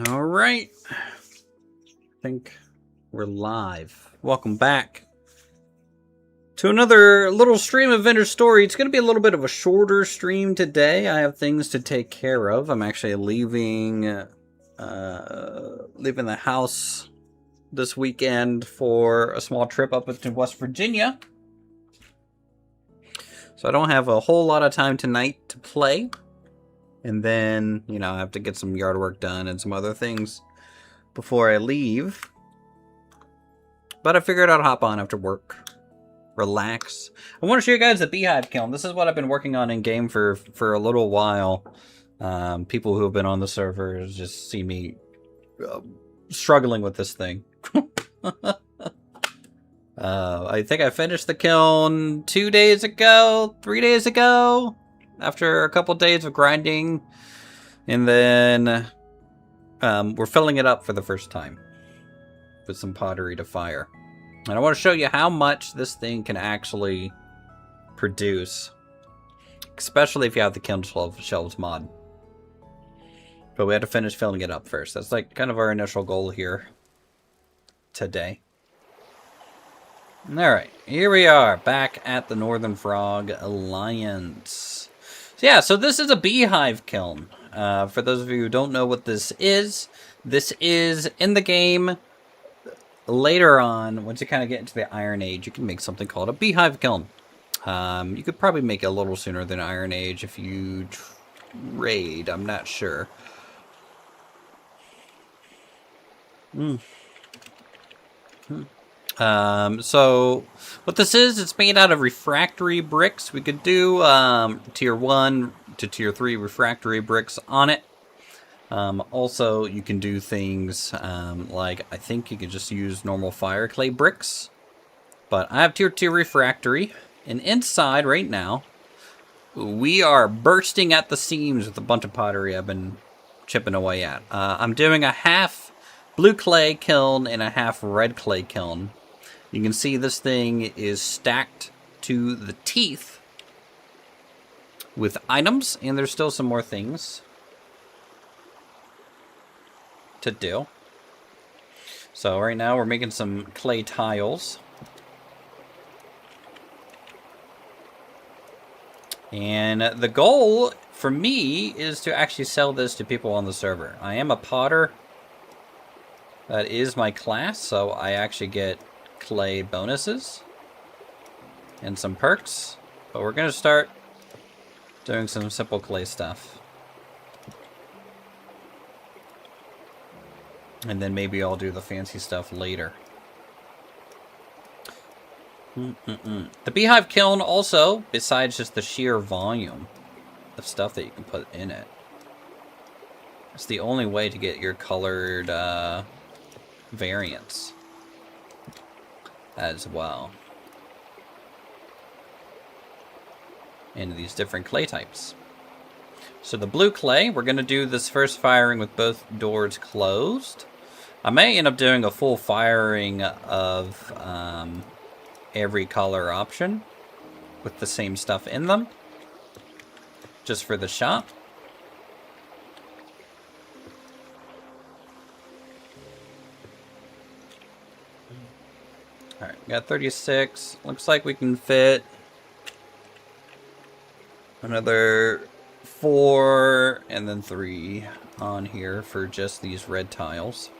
All right. I think we're live. Welcome back to another little stream of Vendor Story. It's going to be a little bit of a shorter stream today. I have things to take care of. I'm actually leaving the house this weekend for a small trip up into West Virginia. So I don't have a whole lot of time tonight to play. And then, I have to get some yard work done and some other things before I leave. But I figured I'd hop on after work. Relax. I want to show you guys the Beehive Kiln. This is what I've been working on in game for a little while. People who have been on the server just see me struggling with this thing. I think I finished the kiln 2 days ago, 3 days ago, after a couple days of grinding. And then we're filling it up for the first time with some pottery to fire. And I want to show you how much this thing can actually produce, especially if you have the kiln shelves mod. But we had to finish filling it up first. That's like kind of our initial goal here today. Alright, here we are, back at the Northern Frog Alliance. So this is a Beehive kiln. For those of you who don't know what this is in the game. Later on, once you kind of get into the Iron Age, you can make something called a Beehive kiln. You could probably make it a little sooner than Iron Age if you trade. I'm not sure. So what this is, it's made out of refractory bricks. We could do tier 1 to tier 3 refractory bricks on it. Also, you can do things like, I think you can just use normal fire clay bricks. But I have tier 2 refractory. And inside right now, we are bursting at the seams with a bunch of pottery I've been chipping away at. I'm doing a half blue clay kiln and a half red clay kiln. You can see this thing is stacked to the teeth with items, and there's still some more things to do. So right now we're making some clay tiles. And the goal for me is to actually sell this to people on the server. I am a potter. That is my class, so I actually get clay bonuses and some perks. But we're going to start doing some simple clay stuff. And then maybe I'll do the fancy stuff later. The Beehive Kiln also, besides just the sheer volume of stuff that you can put in it, it's the only way to get your colored variants as well into these different clay types. So the blue clay, we're going to do this first firing with both doors closed. I may end up doing a full firing of every color option with the same stuff in them, just for the shop. Alright, we got 36. Looks like we can fit another 4 and then 3 on here for just these red tiles.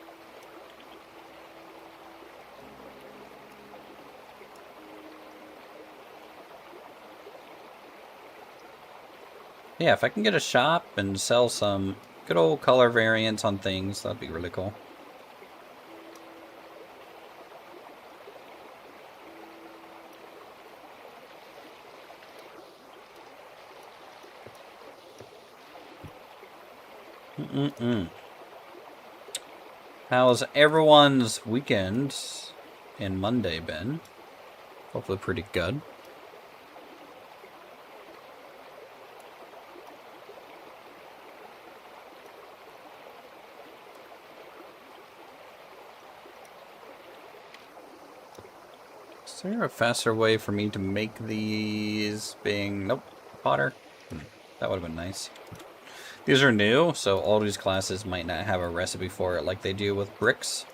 Yeah, if I can get a shop and sell some good old color variants on things, that'd be really cool. How's everyone's weekend and Monday been? Hopefully pretty good. Is there a faster way for me to make these being... Nope. Potter? That would have been nice. These are new, so all these classes might not have a recipe for it like they do with bricks.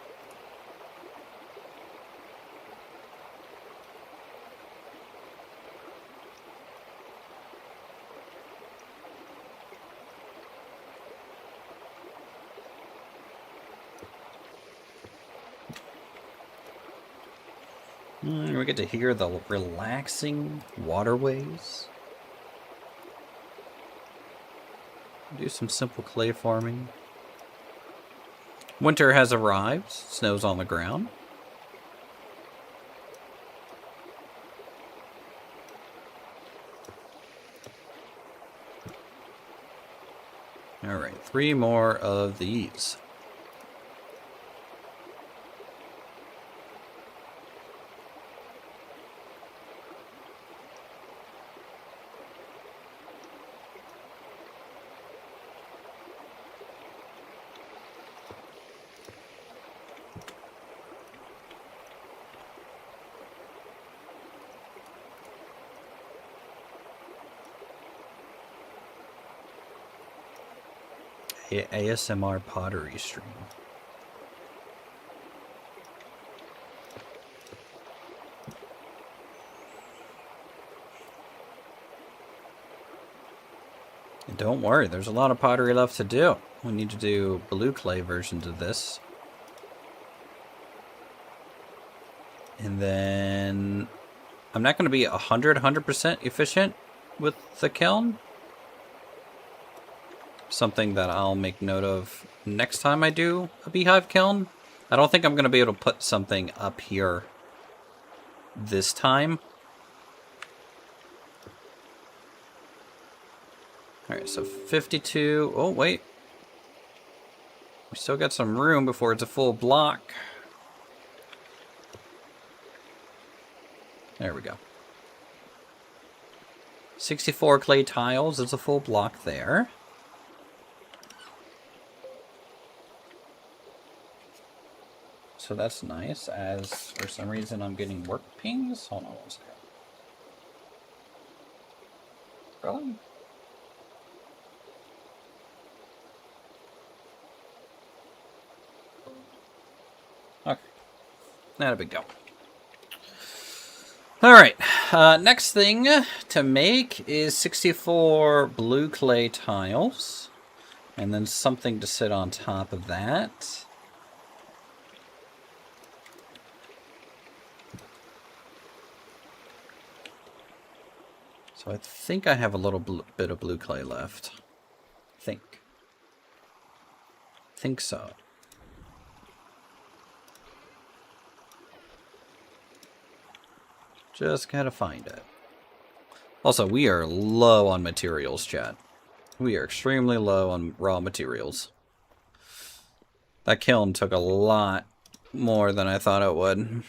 We get to hear the relaxing waterways. Do some simple clay farming. Winter has arrived. Snow's on the ground. Alright, 3 more of these. ASMR pottery stream. And don't worry, there's a lot of pottery left to do. We need to do blue clay versions of this. And then I'm not going to be 100% efficient with the kiln. Something that I'll make note of next time I do a beehive kiln. I don't think I'm going to be able to put something up here this time. Alright, so 52. Oh, wait. We still got some room before it's a full block. There we go. 64 clay tiles is a full block there. So that's nice, as for some reason I'm getting work pings. Hold on one second. Really? Okay. Not a big deal. Alright, next thing to make is 64 blue clay tiles. And then something to sit on top of that. So I think I have a little bit of blue clay left. Think so. Just gotta find it. Also, we are low on materials, chat. We are extremely low on raw materials. That kiln took a lot more than I thought it would.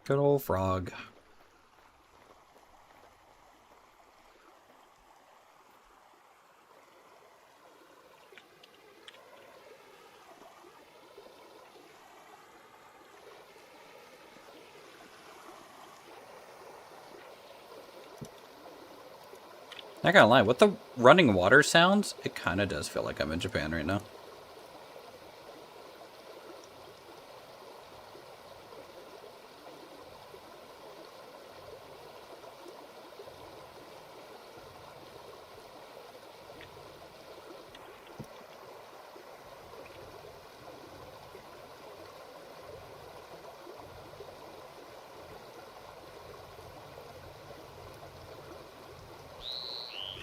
Good old frog. Not gonna lie, with the running water sounds, it kind of does feel like I'm in Japan right now.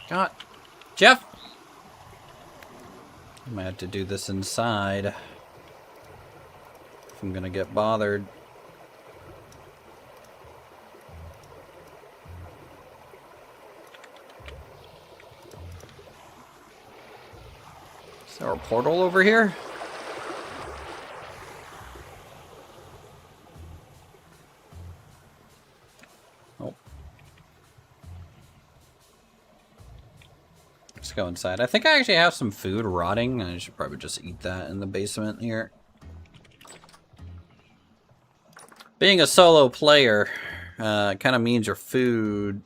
God. Jeff! I might have to do this inside if I'm gonna get bothered. Is there a portal over here? Oh. Let's go inside. I think I actually have some food rotting. I should probably just eat that in the basement here. Being a solo player kind of means your food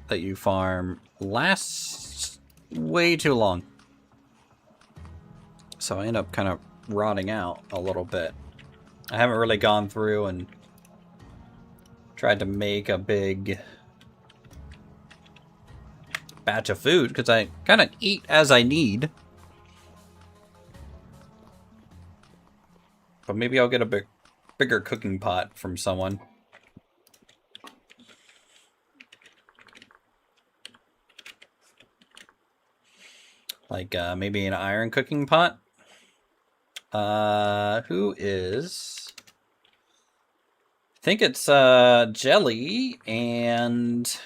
that you farm lasts way too long. So I end up kind of rotting out a little bit. I haven't really gone through and tried to make a big batch of food because I kind of eat as I need. But maybe I'll get a bigger cooking pot from someone. Like maybe an iron cooking pot. Who is? I think it's Jelly and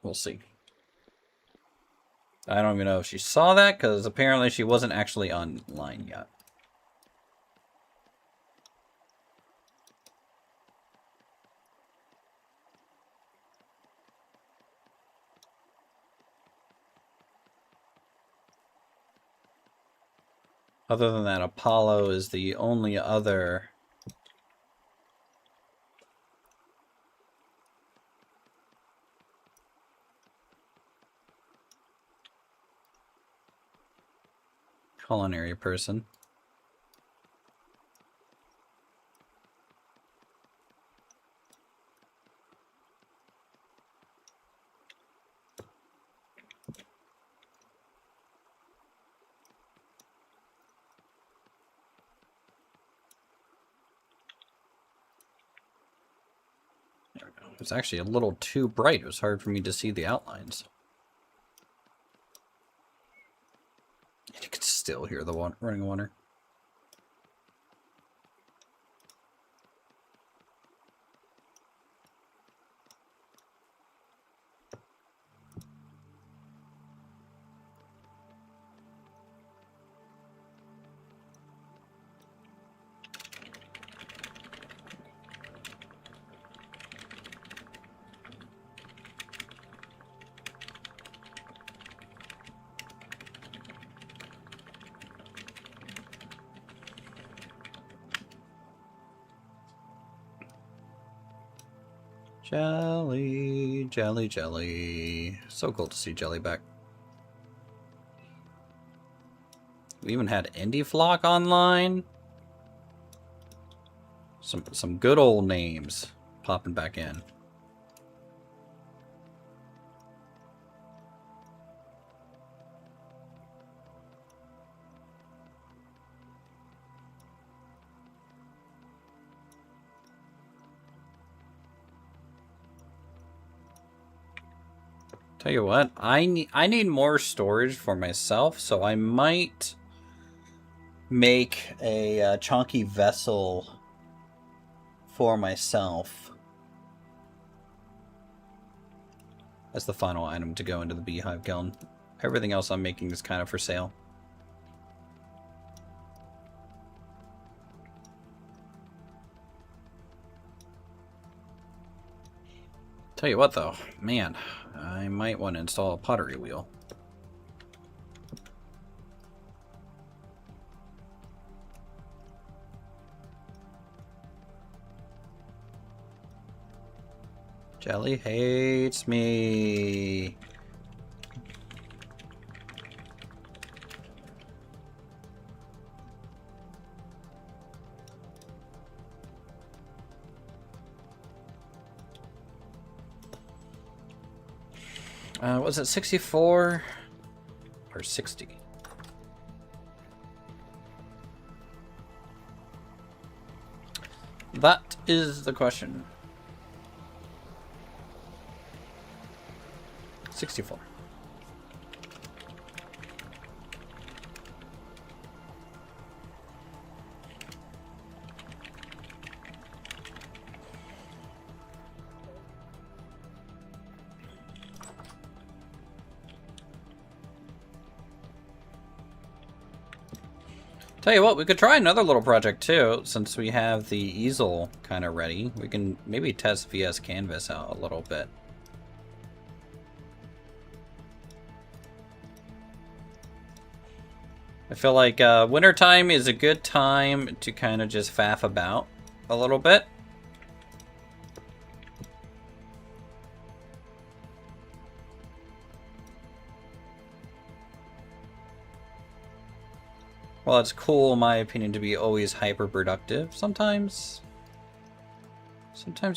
we'll see. I don't even know if she saw that, because apparently she wasn't actually online yet. Other than that, Apollo is the only other culinary person. There we go. It was actually a little too bright. It was hard for me to see the outlines. You can still hear the running water. Jelly, Jelly, Jelly. So cool to see Jelly back. We even had Indie Flock online. Some good old names popping back in. Tell you what, I need more storage for myself, so I might make a chunky vessel for myself as the final item to go into the Beehive Kiln. Everything else I'm making is kind of for sale. Tell you what though, man, I might want to install a pottery wheel. Jelly hates me. Was it 64 or 60? That is the question. 64. Tell you what, we could try another little project too, since we have the easel kind of ready. We can maybe test VS Canvas out a little bit. I feel like wintertime is a good time to kind of just faff about a little bit. Well, it's cool, in my opinion, to be always hyper-productive. Sometimes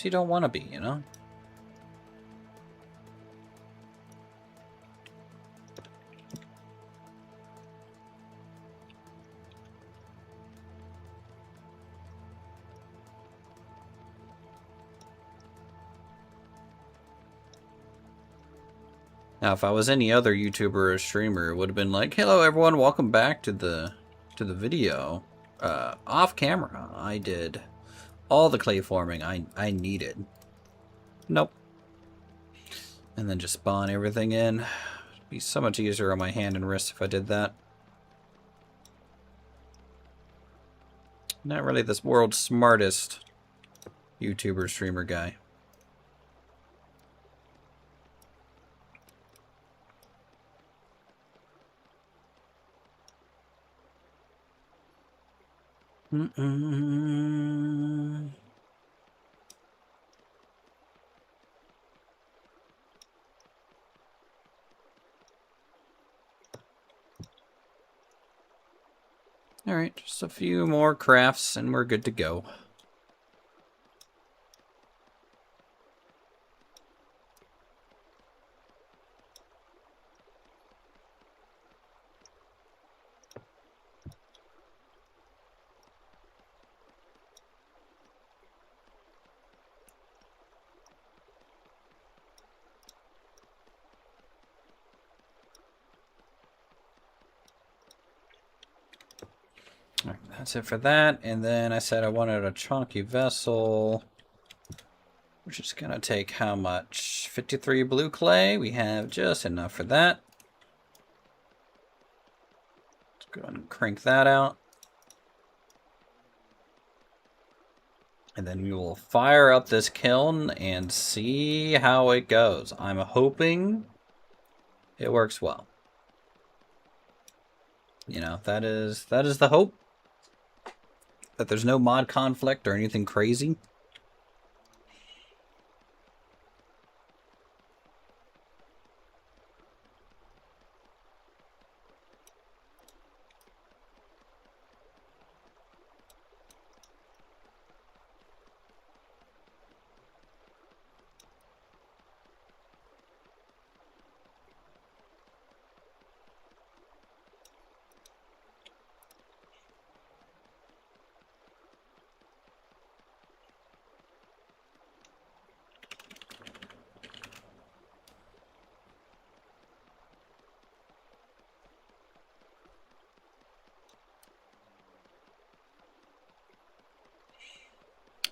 you don't want to be, you know? Now, if I was any other YouTuber or streamer, it would have been like, "Hello, everyone, welcome back to the video. Off camera, I did all the clay forming I needed." Nope. And then just spawn everything in. It'd be so much easier on my hand and wrist if I did that. Not really this world's smartest YouTuber streamer guy. Alright, just a few more crafts and we're good to go. Alright, that's it for that. And then I said I wanted a chunky vessel, which is going to take how much? 53 blue clay. We have just enough for that. Let's go ahead and crank that out. And then we will fire up this kiln and see how it goes. I'm hoping it works well. You know, that is the hope. That there's no mod conflict or anything crazy.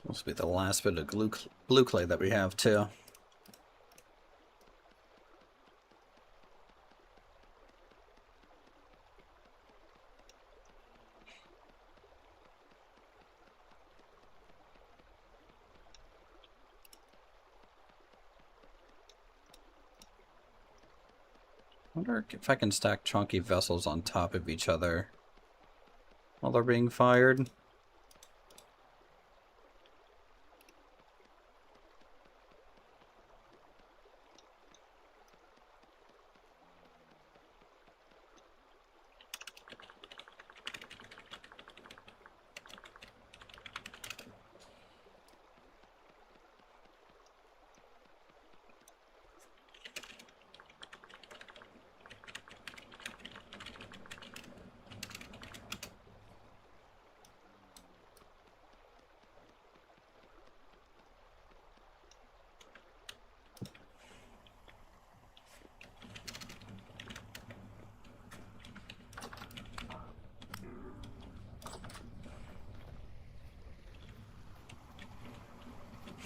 This will be the last bit of blue clay that we have, too. I wonder if I can stack chunky vessels on top of each other while they're being fired.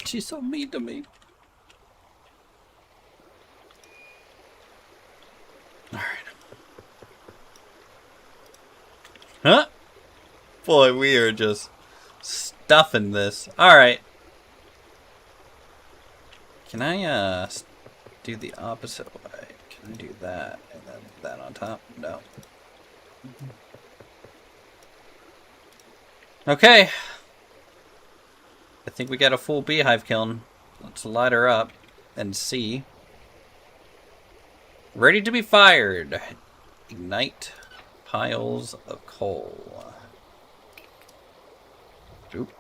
She's so mean to me. Alright. Huh? Boy, we are just stuffing this. Alright. Can I, do the opposite way? Can I do that and then that on top? No. Okay. I think we got a full beehive kiln. Let's light her up and see. Ready to be fired. Ignite piles of coal. Oop.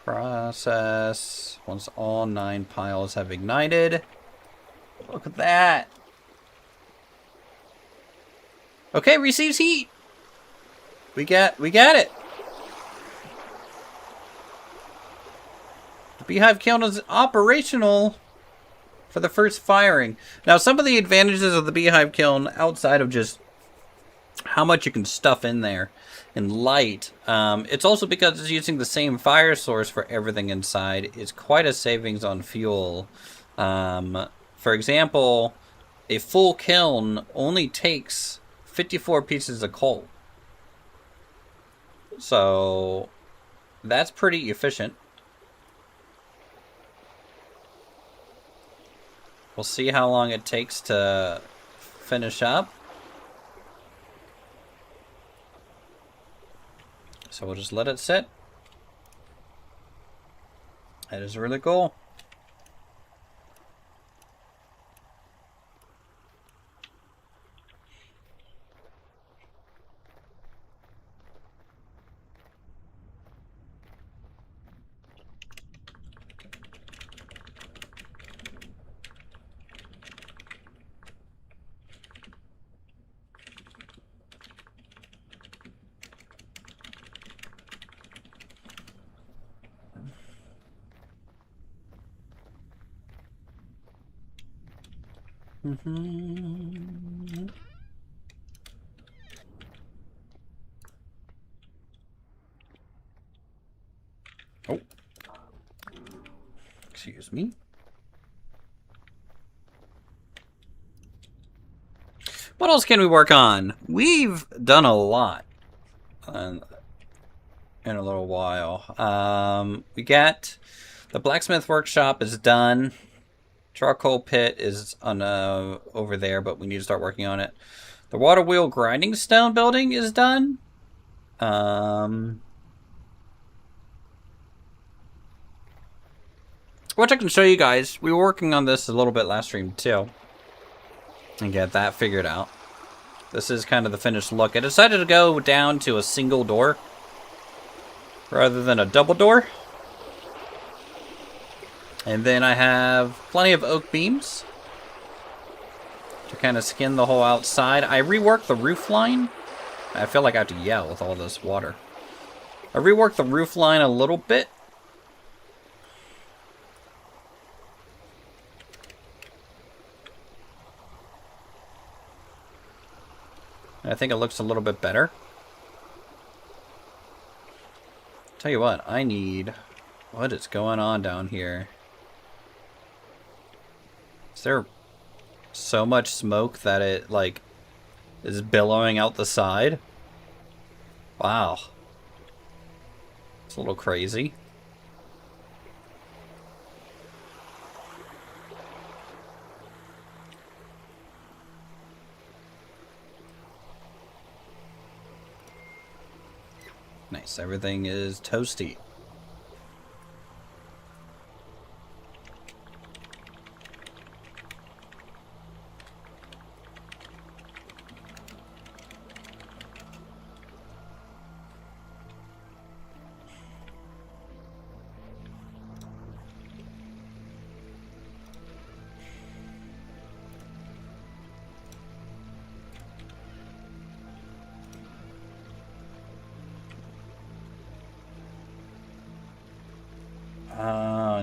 Process. Once all 9 piles have ignited. Look at that. Okay, receives heat. We got it. The beehive kiln is operational for the first firing. Now, some of the advantages of the beehive kiln, outside of just how much you can stuff in there and light, it's also because it's using the same fire source for everything inside. It's quite a savings on fuel. For example, a full kiln only takes 54 pieces of coal. So that's pretty efficient. We'll see how long it takes to finish up. So we'll just let it sit. That is really cool. Oh. Excuse me. What else can we work on? We've done a lot in a little while. We got the blacksmith workshop is done. Charcoal pit is on over there, but we need to start working on it. The water wheel grinding stone building is done. Which I can show you guys. We were working on this a little bit last stream too. And get that figured out. This is kind of the finished look. I decided to go down to a single door rather than a double door. And then I have plenty of oak beams to kind of skin the whole outside. I reworked the roof line. I feel like I have to yell with all this water. I reworked the roof line a little bit. I think it looks a little bit better. Tell you what, I need... What is going on down here? Is there so much smoke that it, like, is billowing out the side? Wow. It's a little crazy. Nice, everything is toasty.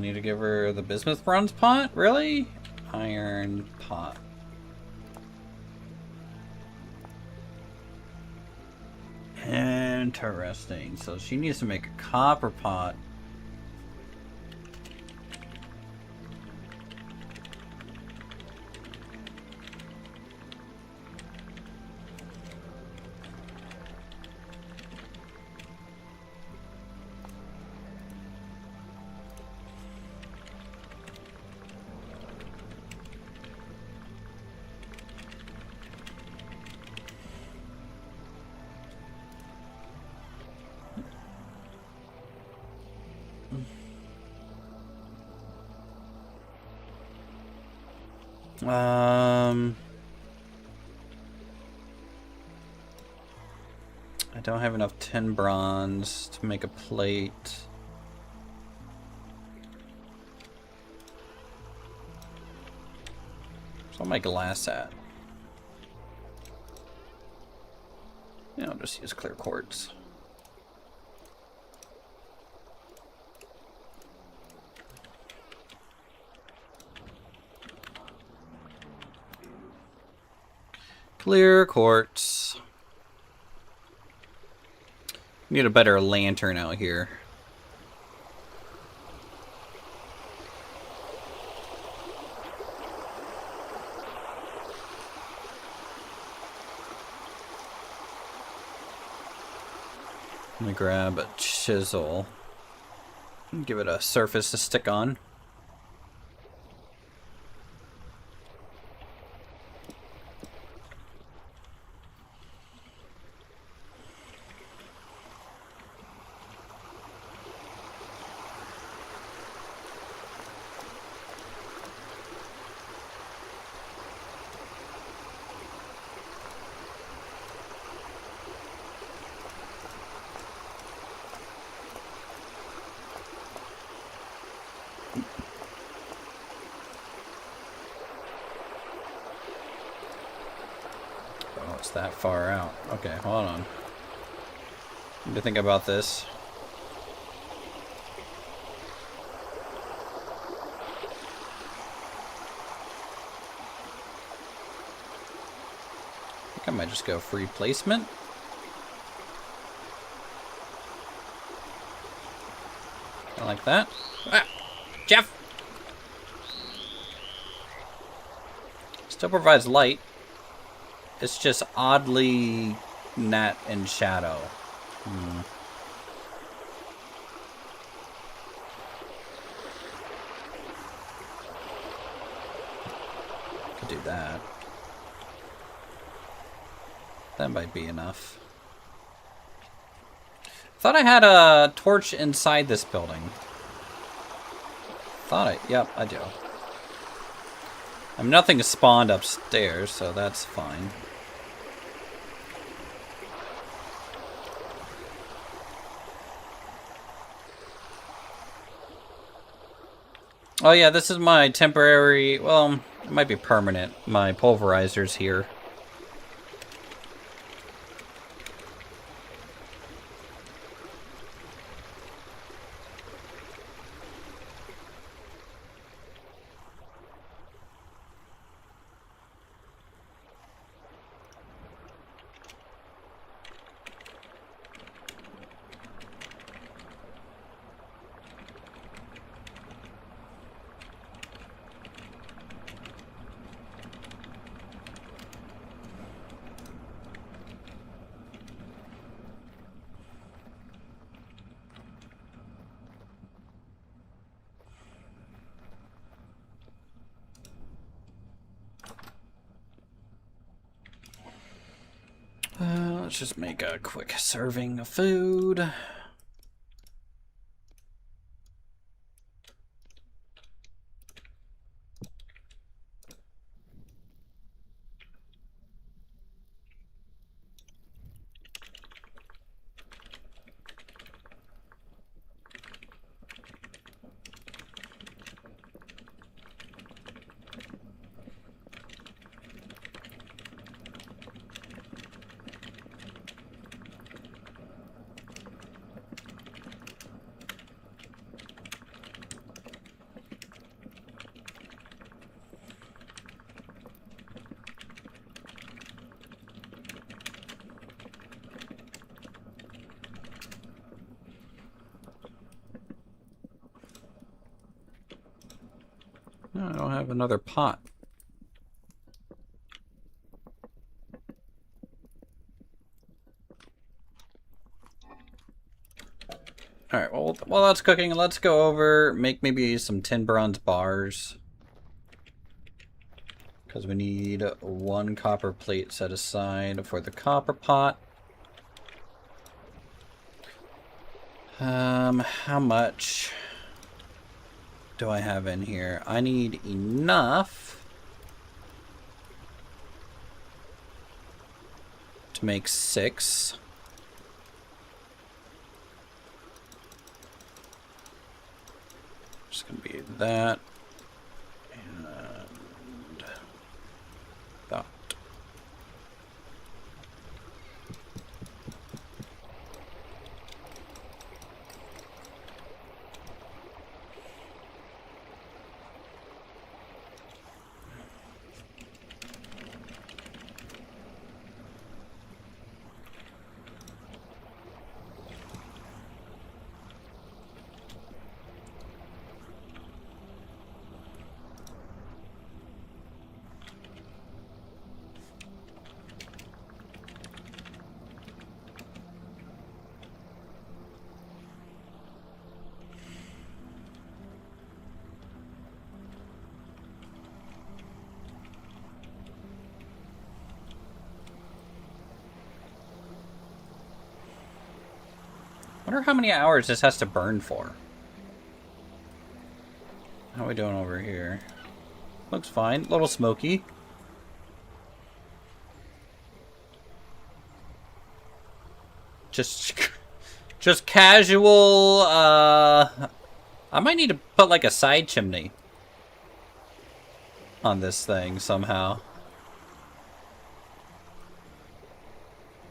need to give her the bismuth bronze pot? Really? Iron pot. Interesting. So she needs to make a copper pot. I don't have enough tin bronze to make a plate. Where's all my glass at? Yeah, I'll just use clear quartz. Clear quartz. Need a better lantern out here. Let me grab a chisel and give it a surface to stick on. Oh, it's that far out. Okay, hold on. Need to think about this. I think I might just go free placement. I like that. Ah, Jeff! Still provides light. It's just oddly net and shadow. Could do that. That might be enough. Thought I had a torch inside this building. Yep, I do. Nothing spawned upstairs, so that's fine. Oh yeah, this is my temporary, well, it might be permanent, my pulverizers here. Let's just make a quick serving of food. No, I don't have another pot. Alright, well, while that's cooking, let's go over, make maybe some tin bronze bars. Because we need 1 copper plate set aside for the copper pot. How much do I have in here? I need enough to make 6. Just gonna be that and that. Wonder how many hours this has to burn for. How are we doing over here? Looks fine. A little smoky. Just casual, I might need to put like a side chimney on this thing somehow.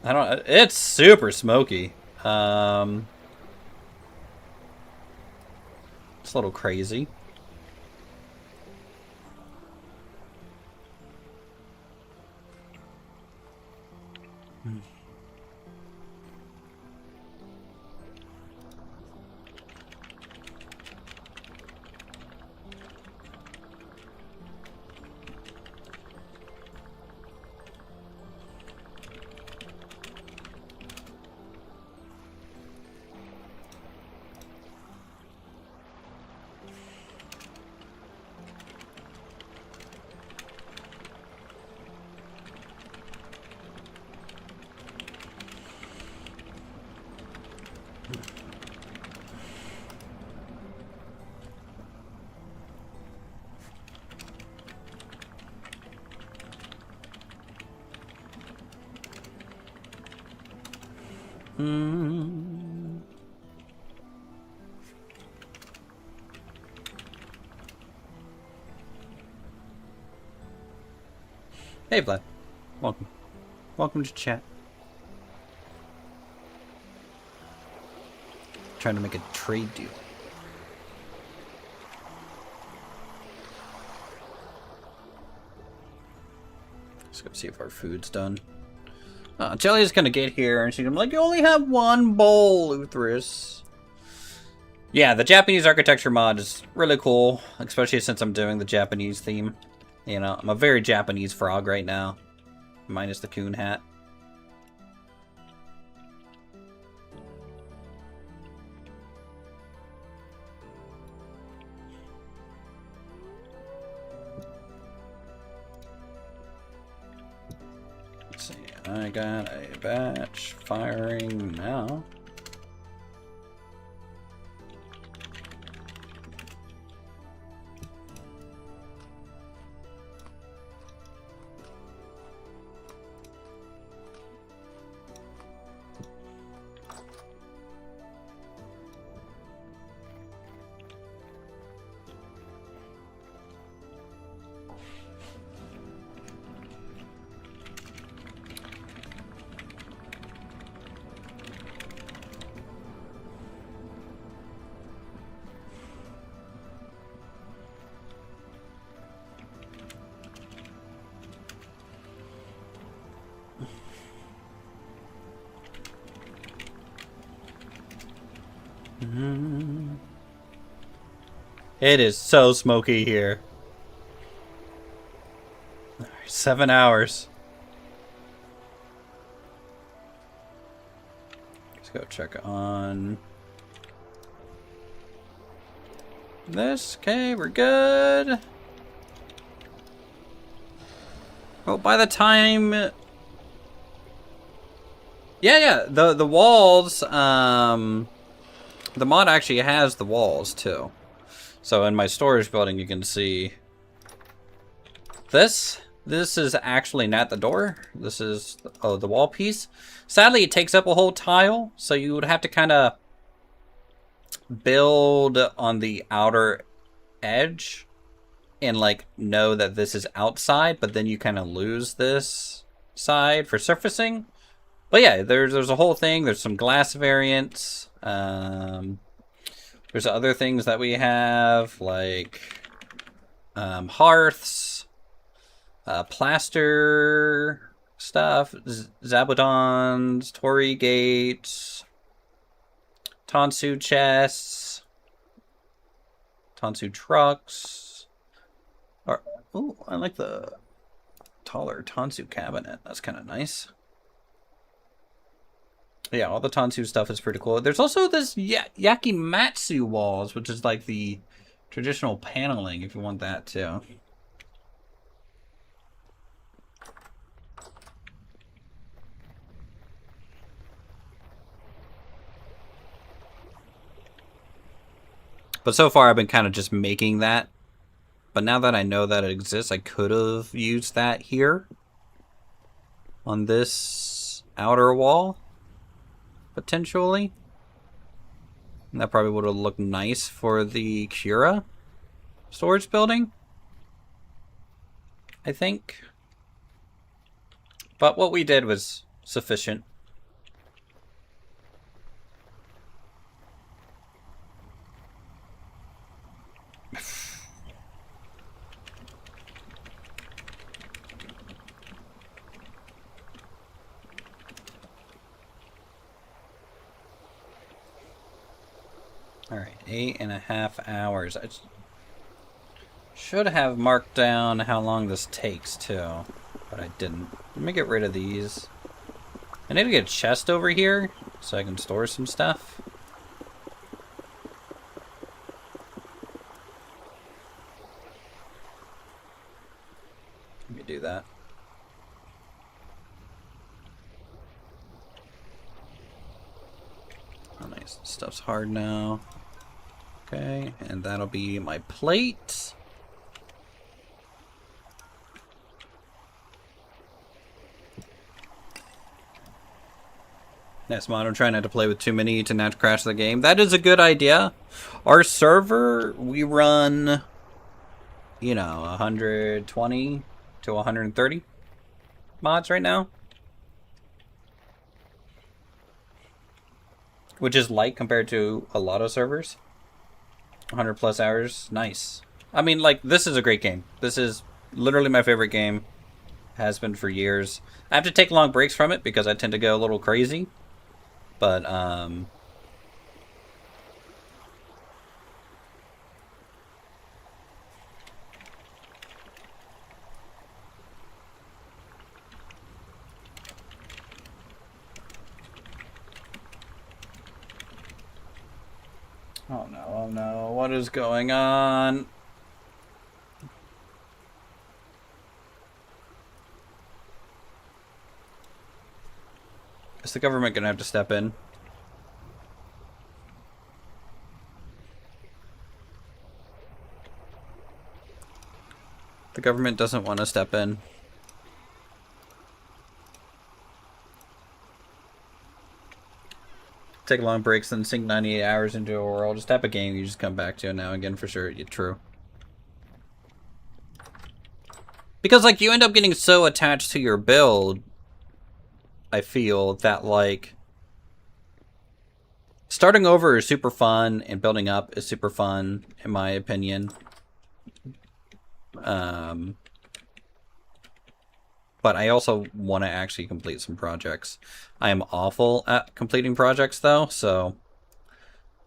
I don't, it's super smoky. It's a little crazy. Hey, Vlad. Welcome. Welcome to chat. Trying to make a trade deal. Let's go see if our food's done. Jelly's gonna get here and she's gonna be like, you only have 1 bowl, Uthris. Yeah, the Japanese architecture mod is really cool, especially since I'm doing the Japanese theme. You know, I'm a very Japanese frog right now, minus the coon hat. Let's see, I got a batch firing now. It is so smoky here. 7 hours. Let's go check on this. Okay, we're good. Oh, by the time... Yeah, the walls, the mod actually has the walls, too. So in my storage building, you can see this. This is actually not the door. This is, the wall piece. Sadly, it takes up a whole tile, so you would have to kind of build on the outer edge and, like, know that this is outside, but then you kind of lose this side for surfacing. But yeah, there's a whole thing. There's some glass variants. There's other things that we have, like hearths, plaster stuff, Zabudons, Torii gates, Tansu chests, Tansu trucks. Oh, I like the taller Tansu cabinet. That's kind of nice. Yeah, all the Tansu stuff is pretty cool. There's also this Yakimatsu walls, which is like the traditional paneling, if you want that too. But so far I've been kind of just making that. But now that I know that it exists, I could have used that here on this outer wall. Potentially. And that probably would have looked nice for the Cura storage building, I think. But what we did was sufficient. Alright, 8.5 hours. I should have marked down how long this takes, too. But I didn't. Let me get rid of these. I need to get a chest over here so I can store some stuff. Let me do that. Oh, nice. Stuff's hard now. Okay, and that'll be my plate. Next mod, I'm trying not to play with too many to not crash the game. That is a good idea. Our server, we run, you know, 120 to 130 mods right now. Which is light compared to a lot of servers. 100 plus hours, nice. I mean, like, this is a great game. This is literally my favorite game. Has been for years. I have to take long breaks from it because I tend to go a little crazy. But, oh no, oh no, what is going on? Is the government gonna have to step in? The government doesn't want to step in. Take long breaks, then sink 98 hours into a world. Just type of game you just come back to now and again for sure. Yeah, true. Because, like, you end up getting so attached to your build, I feel, that, like, starting over is super fun, and building up is super fun, in my opinion. But I also want to actually complete some projects. I am awful at completing projects, though, so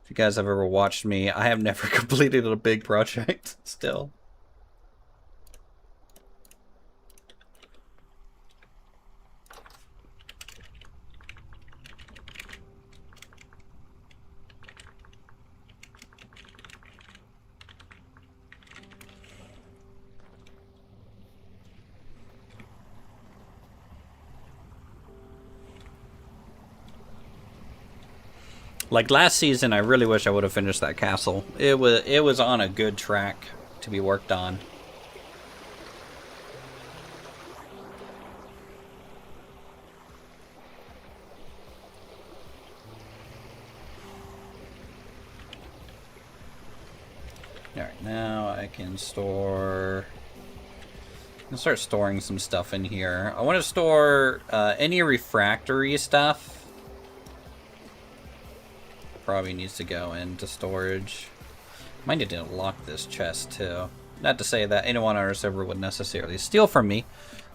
if you guys have ever watched me, I have never completed a big project, still. Like last season, I really wish I would have finished that castle. It was on a good track to be worked on. Alright, now I can store... I'm gonna start storing some stuff in here. I want to store any refractory stuff. Probably needs to go into storage. Might need to lock this chest too. Not to say that anyone on our server would necessarily steal from me.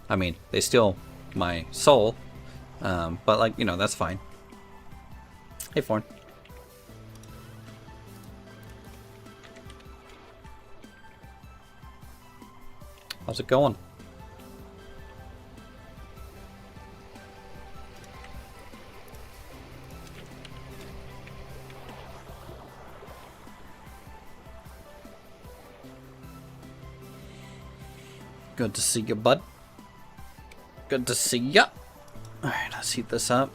I mean, they steal my soul. But like, you know, that's fine. Hey, Forn. How's it going? Good to see you, bud. Good to see ya. Alright, let's heat this up.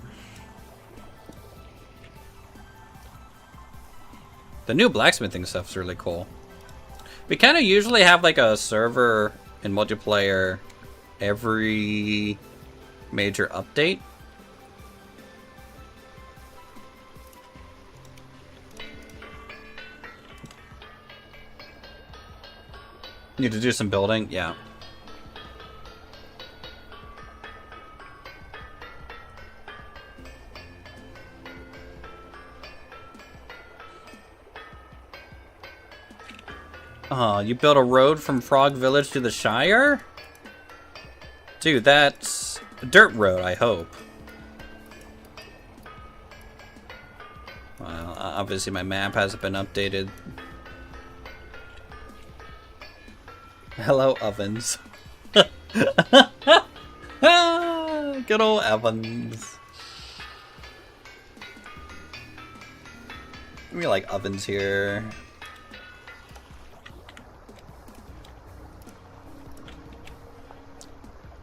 The new blacksmithing stuff's really cool. We kind of usually have like a server in multiplayer every major update. Need to do some building? Yeah. Oh, you built a road from Frog Village to the Shire? Dude, that's a dirt road, I hope. Well, obviously my map hasn't been updated. Hello, Ovens. Good old Ovens. We like ovens here.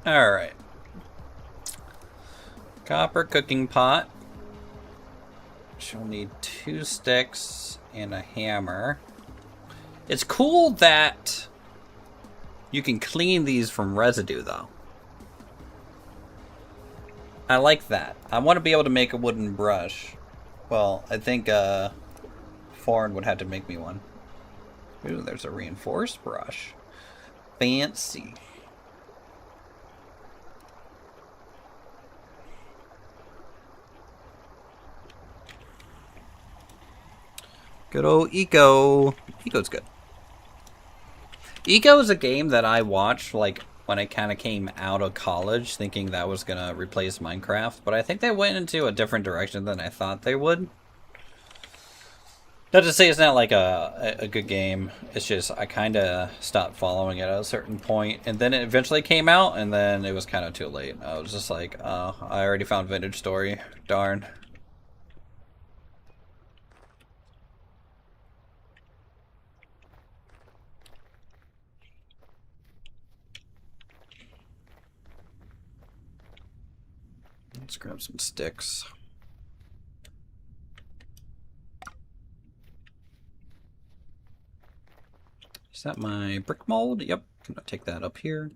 Alright. Copper cooking pot. She'll need 2 sticks and a hammer. It's cool that you can clean these from residue, though. I like that. I want to be able to make a wooden brush. Well, I think Foreign would have to make me one. Ooh, there's a reinforced brush. Fancy. Good old Eco. Eco's good. Eco is a game that I watched like when I kind of came out of college thinking that was going to replace Minecraft, but I think they went into a different direction than I thought they would. Not to say it's not like a good game, it's just I kind of stopped following it at a certain point, and then it eventually came out, and then it was kind of too late. I was just like, oh, I already found Vintage Story. Darn. Let's grab some sticks. Is that my brick mold? Yep. I'm gonna take that up here.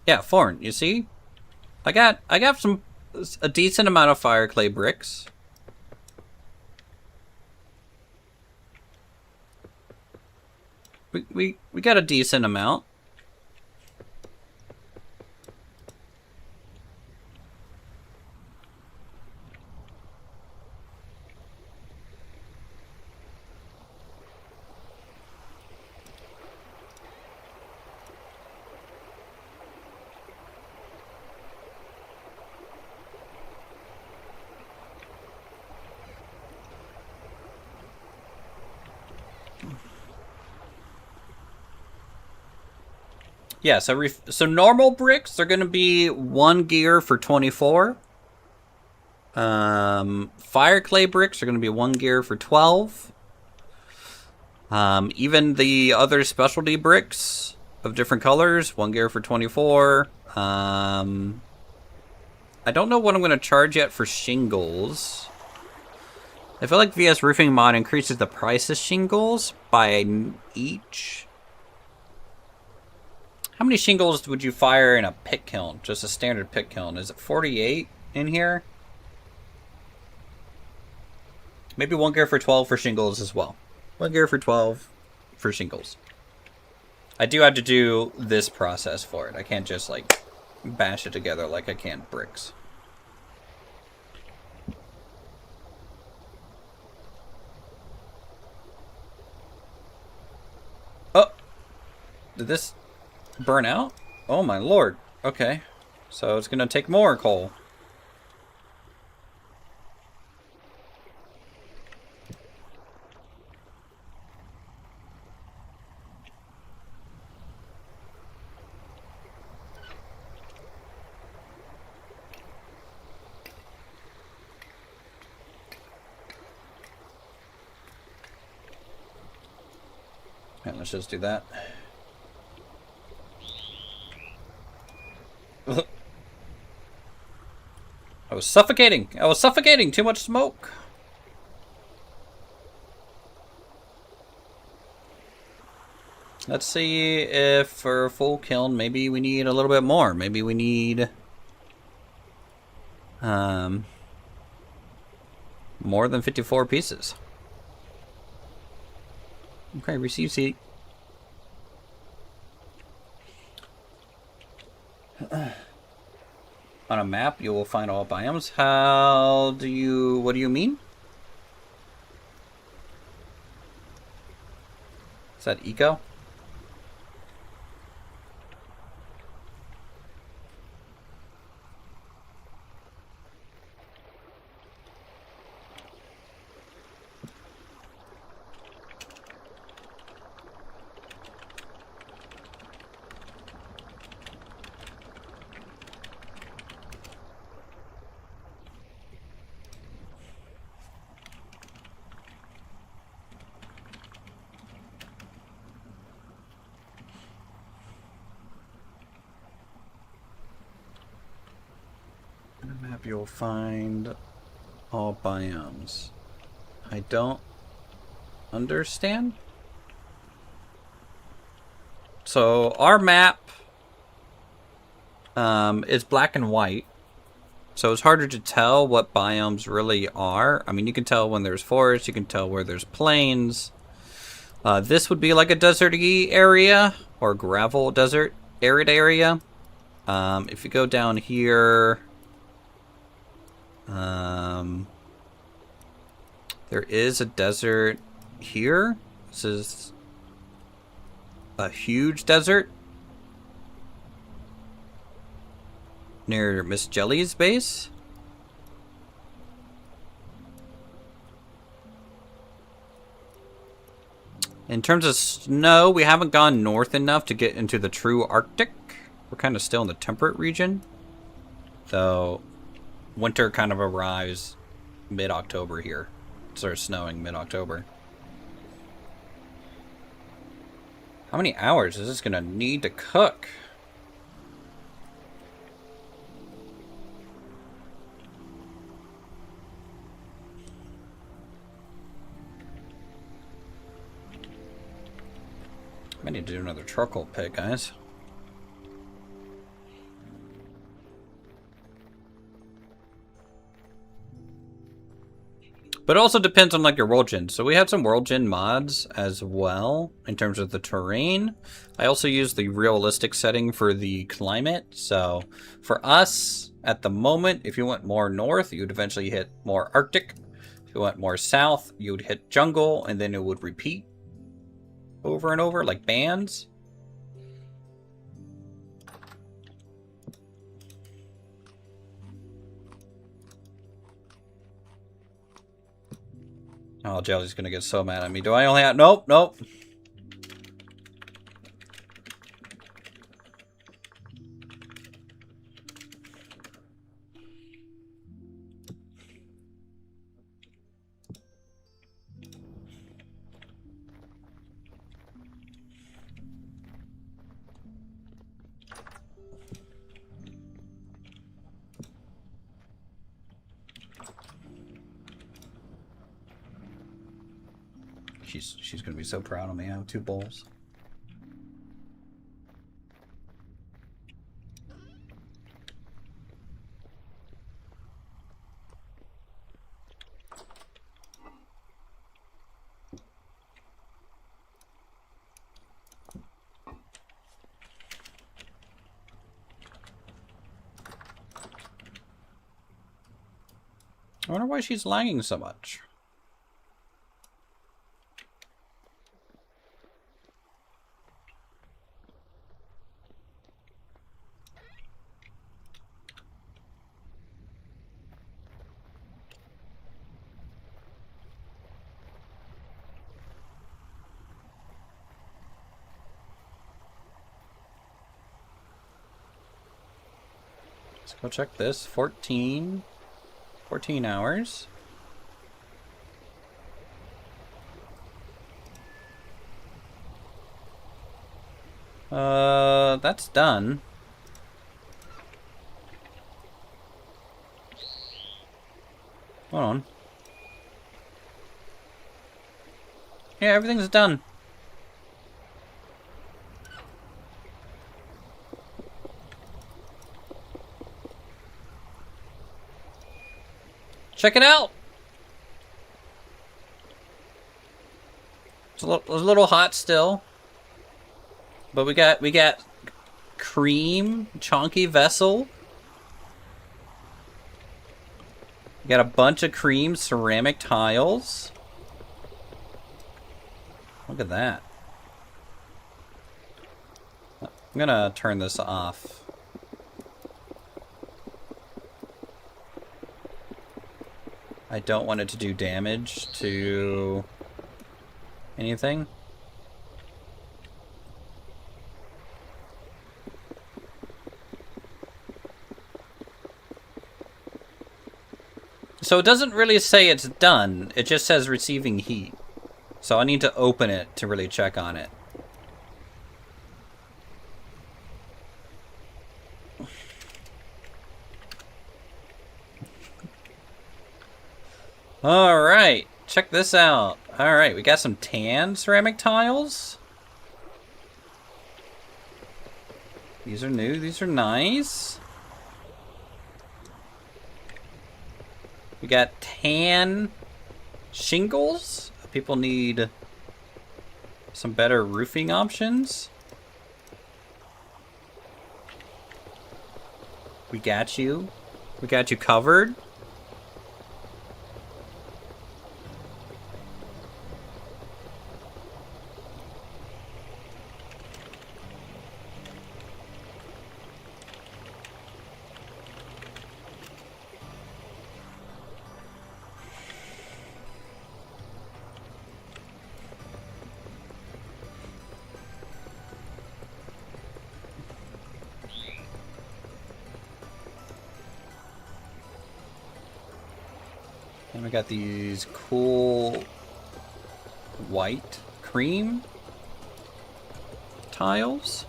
Yeah, Foreign, you see? I got a decent amount of fire clay bricks. We got a decent amount. Yeah, so normal bricks are going to be 1 gear for 24. Fire clay bricks are going to be 1 gear for 12. Even the other specialty bricks of different colors. 1 gear for 24. I don't know what I'm going to charge yet for shingles. I feel like VS Roofing Mod increases the price of shingles by each. How many shingles would you fire in a pit kiln? Just a standard pit kiln. Is it 48 in here? Maybe 1 gear for 12 for shingles as well. 1 gear for 12 for shingles. I do have to do this process for it. I can't just like bash it together like I can bricks. Oh! Did this burn out? Oh my lord. Okay. So it's gonna take more coal. Okay, let's just do that. I was suffocating! I was suffocating! Too much smoke! Let's see if for a full kiln, maybe we need a little bit more. Maybe we need... more than 54 pieces. Okay, receive seat. On a map, you will find all biomes. What do you mean? Is that eco? Map, you'll find all biomes. I don't understand. So our map is black and white, so it's harder to tell what biomes really are. I mean, you can tell when there's forest, you can tell where there's plains. This would be like a deserty area or gravel desert arid area. If you go down here, there is a desert here. This is a huge desert near Miss Jelly's base. In terms of snow, we haven't gone north enough to get into the true Arctic. We're kind of still in the temperate region, though winter kind of arrives mid-October here. It starts snowing mid-October. How many hours is this gonna need to cook? I need to do another charcoal pit, guys. But it also depends on like your world gen. So we had some world gen mods as well in terms of the terrain. I also use the realistic setting for the climate. So for us at the moment, if you went more north, you would eventually hit more Arctic. If you went more south, you would hit jungle, and then it would repeat over and over like bands. Oh, Jelly's gonna get so mad at me. Do I only have... Nope, nope. she's gonna be so proud of me. I have 2 bowls. I wonder why she's lagging so much. Let's go check this. 14 hours. That's done. Hold on. Yeah, everything's done. Check it out. It's a little hot still, but we got cream, chunky vessel. We got a bunch of cream ceramic tiles. Look at that. I'm gonna turn this off. I don't want it to do damage to anything. So it doesn't really say it's done, it just says receiving heat. So I need to open it to really check on it. Alright, check this out. Alright, we got some tan ceramic tiles. These are new, these are nice. We got tan shingles. People need some better roofing options. We got you. We got you covered. And we got these cool white cream tiles.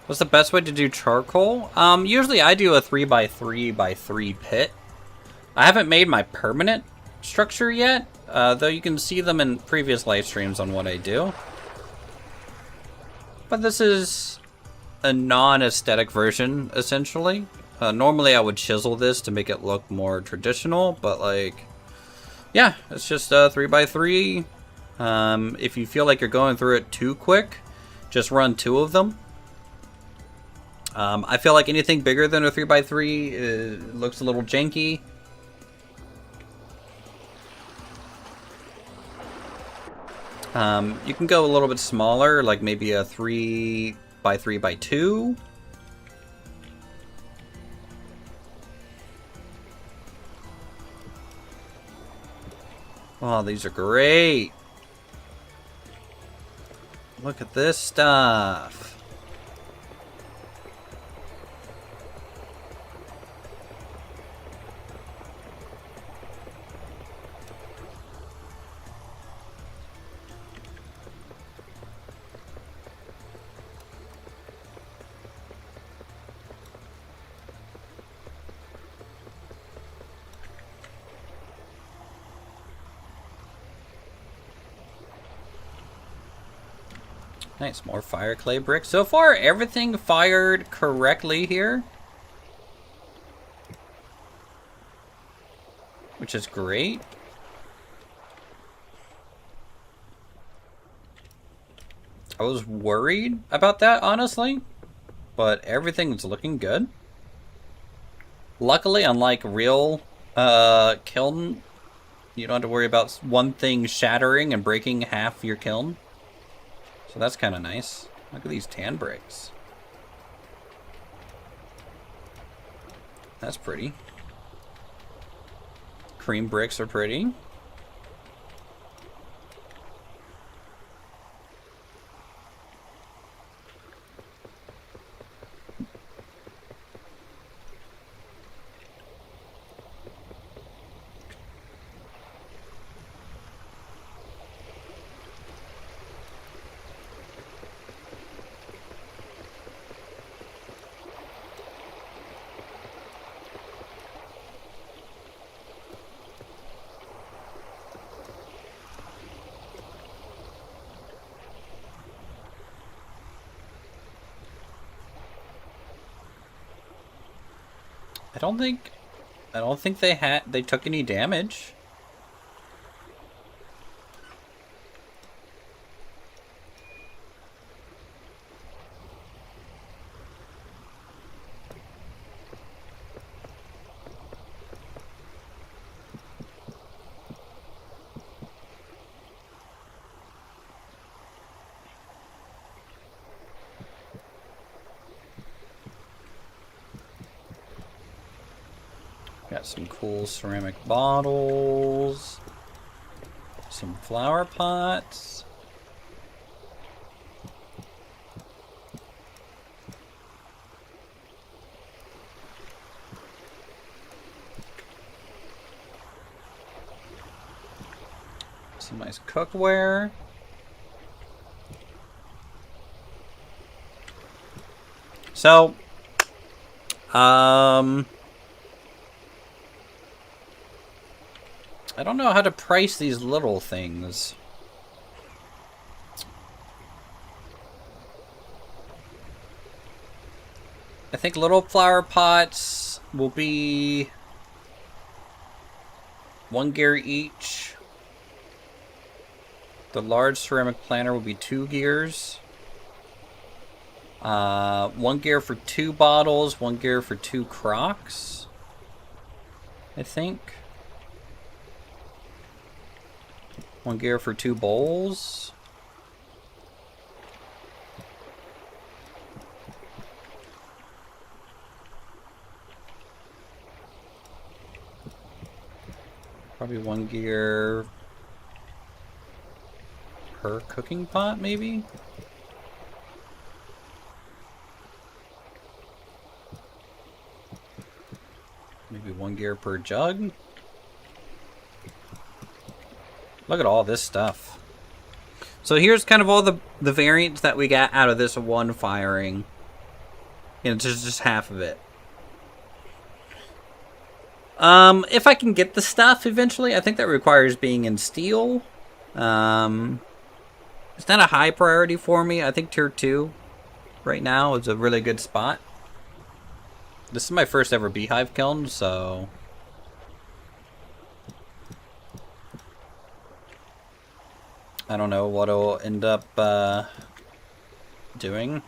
What's the best way to do charcoal? Usually I do a 3x3x3 pit. I haven't made my permanent structure yet, though you can see them in previous live streams on what I do. But this is a non-aesthetic version, essentially. Normally I would chisel this to make it look more traditional, but like, yeah, it's just a 3x3. If you feel like you're going through it too quick, just run 2 of them. I feel like anything bigger than a 3x3 looks a little janky. You can go a little bit smaller, like maybe a 3x3x2. Oh, these are great. Look at this stuff. Nice, more fire clay bricks. So far, everything fired correctly here. Which is great. I was worried about that, honestly. But everything's looking good. Luckily, unlike real kiln, you don't have to worry about one thing shattering and breaking half your kiln. So that's kind of nice. Look at these tan bricks. That's pretty. Cream bricks are pretty. I don't think they took any damage. Got some cool ceramic bottles, some flower pots. Some nice cookware. So, I don't know how to price these little things. I think little flower pots will be 1 gear each. The large ceramic planter will be 2 gears. 1 gear for 2 bottles, 1 gear for 2 crocks, I think. 1 gear for 2 bowls. Probably 1 gear per cooking pot, maybe? Maybe 1 gear per jug? Look at all this stuff. So here's kind of all the variants that we got out of this one firing. And it's just half of it. If I can get the stuff eventually, I think that requires being in steel. It's not a high priority for me. I think tier 2 right now is a really good spot. This is my first ever Beehive kiln, so I don't know what I'll end up doing.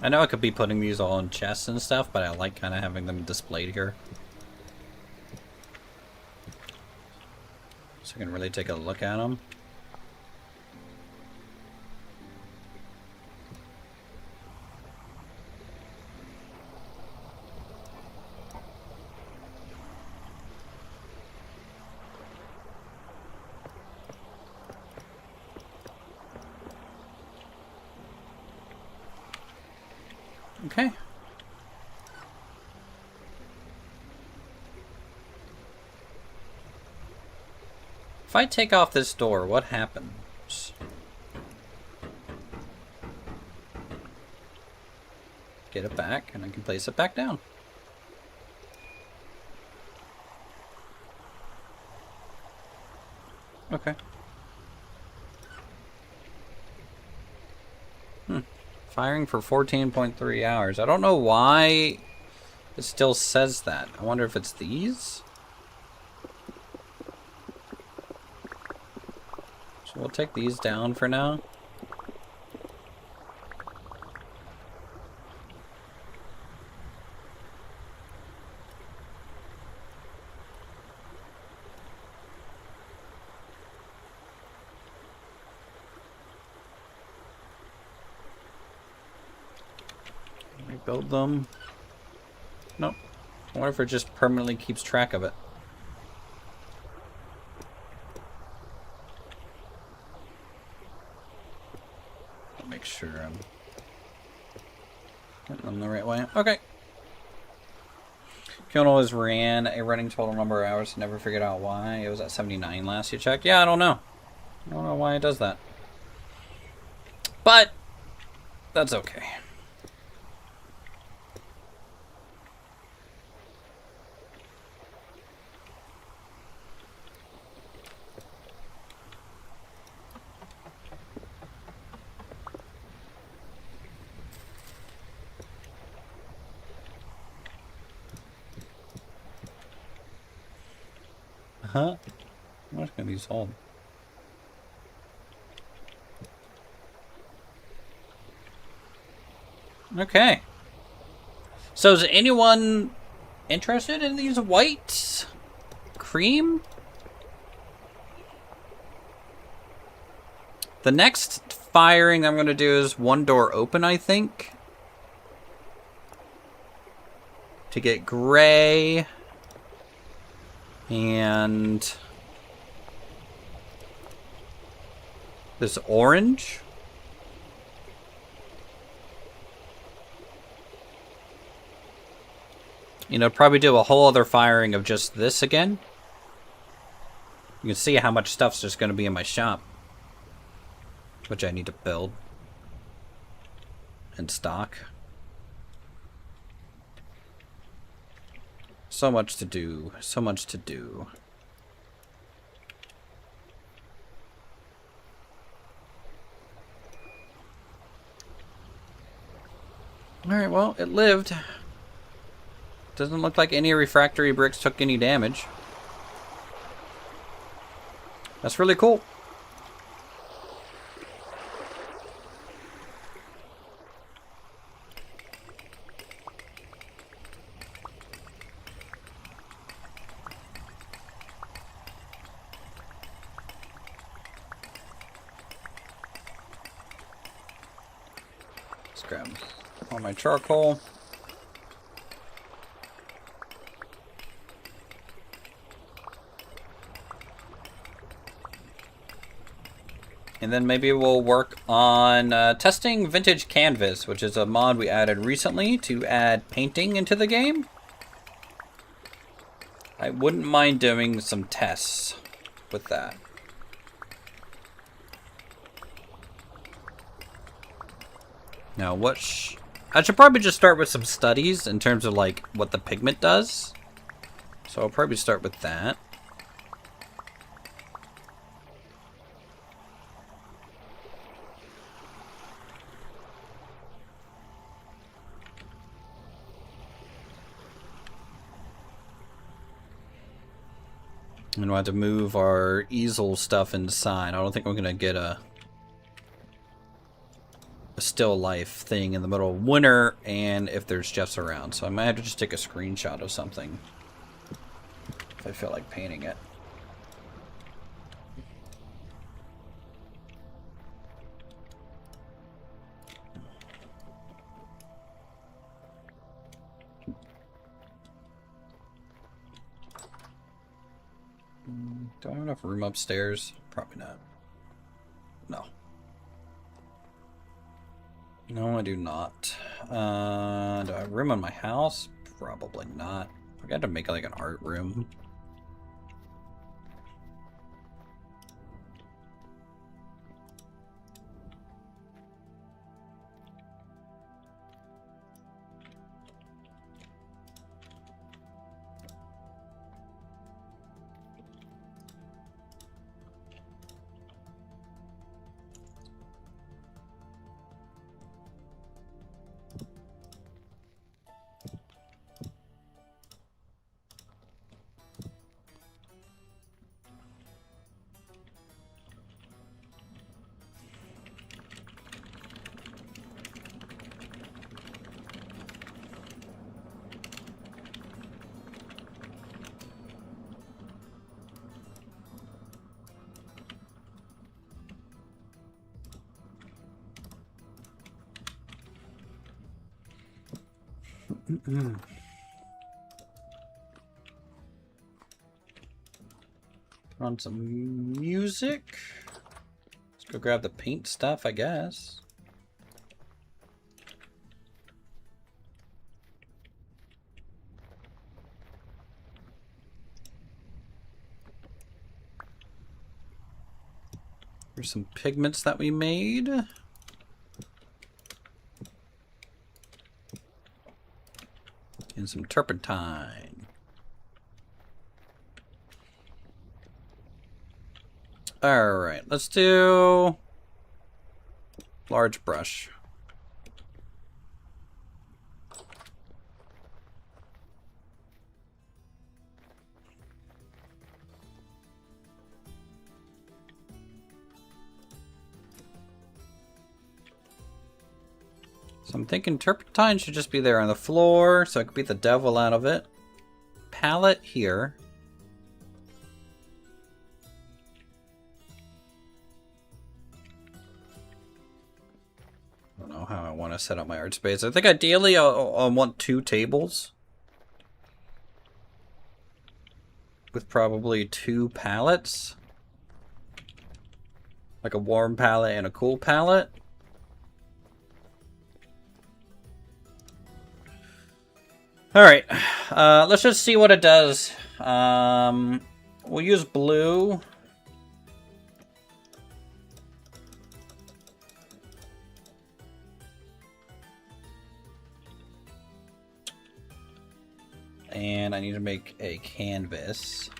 I know I could be putting these all in chests and stuff, but I like kind of having them displayed here. So I can really take a look at them. Okay. If I take off this door, what happens? Get it back, and I can place it back down. Okay. Firing for 14.3 hours. I don't know why it still says that. I wonder if it's these? So we'll take these down for now. Rebuild them. Nope. I wonder if it just permanently keeps track of it. I'll make sure I'm getting them the right way. Okay. Kiln always ran a running total number of hours. Never figured out why. It was at 79 last you checked. Yeah, I don't know. I don't know why it does that. But that's okay. Huh? How much can these hold? Okay. So is anyone interested in these white cream? The next firing I'm going to do is one door open, I think. To get gray. And this orange. You know, probably do a whole other firing of just this again. You can see how much stuff's just going to be in my shop. Which I need to build. And stock. So much to do. So much to do. Alright, well, it lived. Doesn't look like any refractory bricks took any damage. That's really cool. Let's grab all my charcoal. And then maybe we'll work on testing Vintage Canvas, which is a mod we added recently to add painting into the game. I wouldn't mind doing some tests with that. Now, I should probably just start with some studies in terms of like what the pigment does. So I'll probably start with that. And we'll have to move our easel stuff inside. I don't think we're going to get a still life thing in the middle of winter and if there's Jeffs around. So I might have to just take a screenshot of something if I feel like painting it. Do I have enough room upstairs? Probably not. No. No, I do not. Do I have room in my house? Probably not. I got to make like an art room. On some music. Let's go grab the paint stuff, I guess. Here's some pigments that we made. And some turpentine. Alright, let's do large brush. So I'm thinking turpentine should just be there on the floor, so I can beat the devil out of it. Palette here. I don't know how I want to set up my art space. I think ideally I'll want 2 tables. With probably 2 palettes. Like a warm palette and a cool palette. Alright, let's just see what it does. We'll use blue. And I need to make a canvas.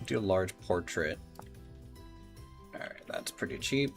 Do a large portrait. Alright, that's pretty cheap.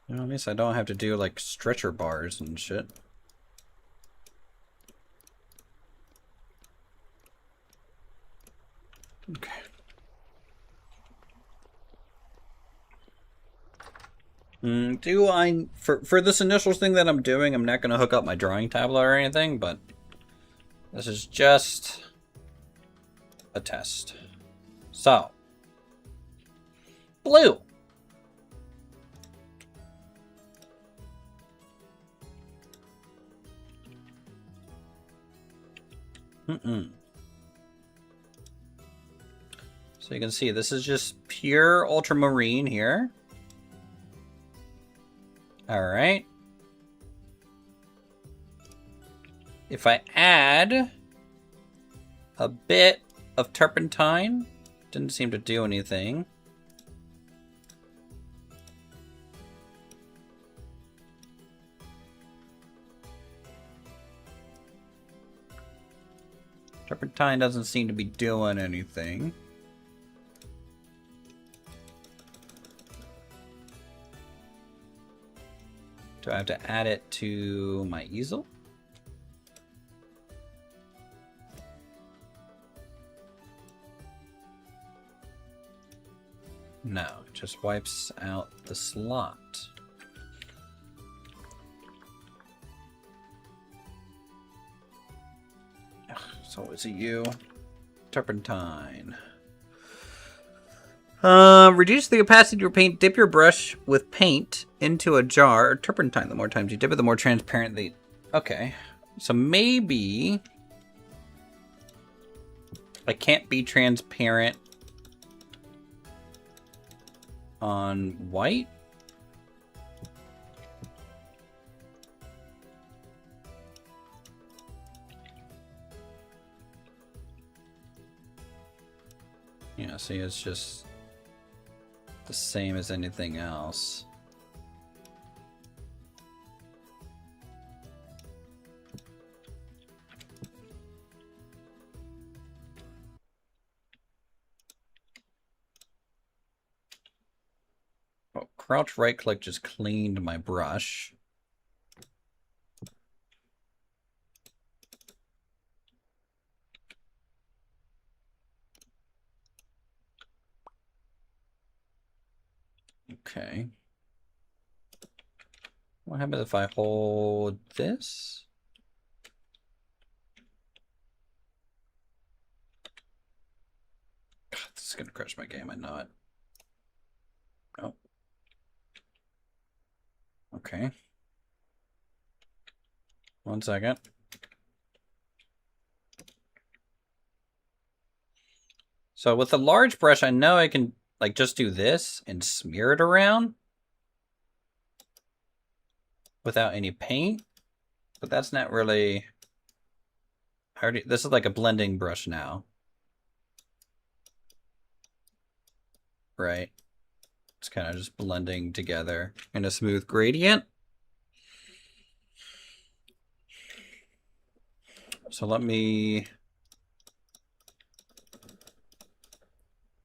Well, at least I don't have to do like stretcher bars and shit. Okay. Do I, for this initial thing that I'm doing, I'm not going to hook up my drawing tablet or anything, but this is just a test. So, blue. So you can see this is just pure ultramarine here. Alright. If I add a bit of turpentine, didn't seem to do anything. Turpentine doesn't seem to be doing anything. Do I have to add it to my easel? No, it just wipes out the slot. So is it you? Turpentine. Reduce the opacity of your paint. Dip your brush with paint into a jar. Or turpentine, the more times you dip it, the more transparent the... Okay. So maybe... I can't be transparent on white? Yeah, see, it's just the same as anything else. Oh, crouch right click just cleaned my brush. Okay. What happens if I hold this? God, this is gonna crush my game, I know it. Oh. Okay. 1 second. So with a large brush, I know I can like just do this and smear it around without any paint, but that's not really. This is like a blending brush now, right? It's kind of just blending together in a smooth gradient. So let me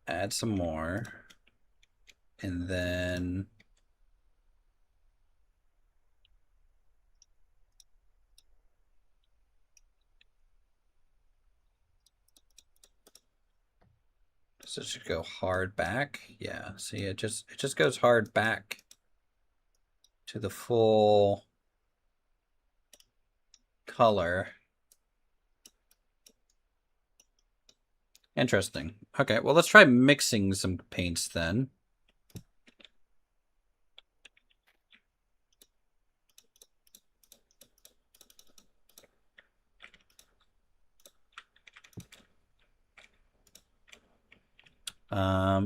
add some more, and then so it should go hard back. Yeah, see, it just goes hard back to the full color. Interesting. Okay, well, let's try mixing some paints then.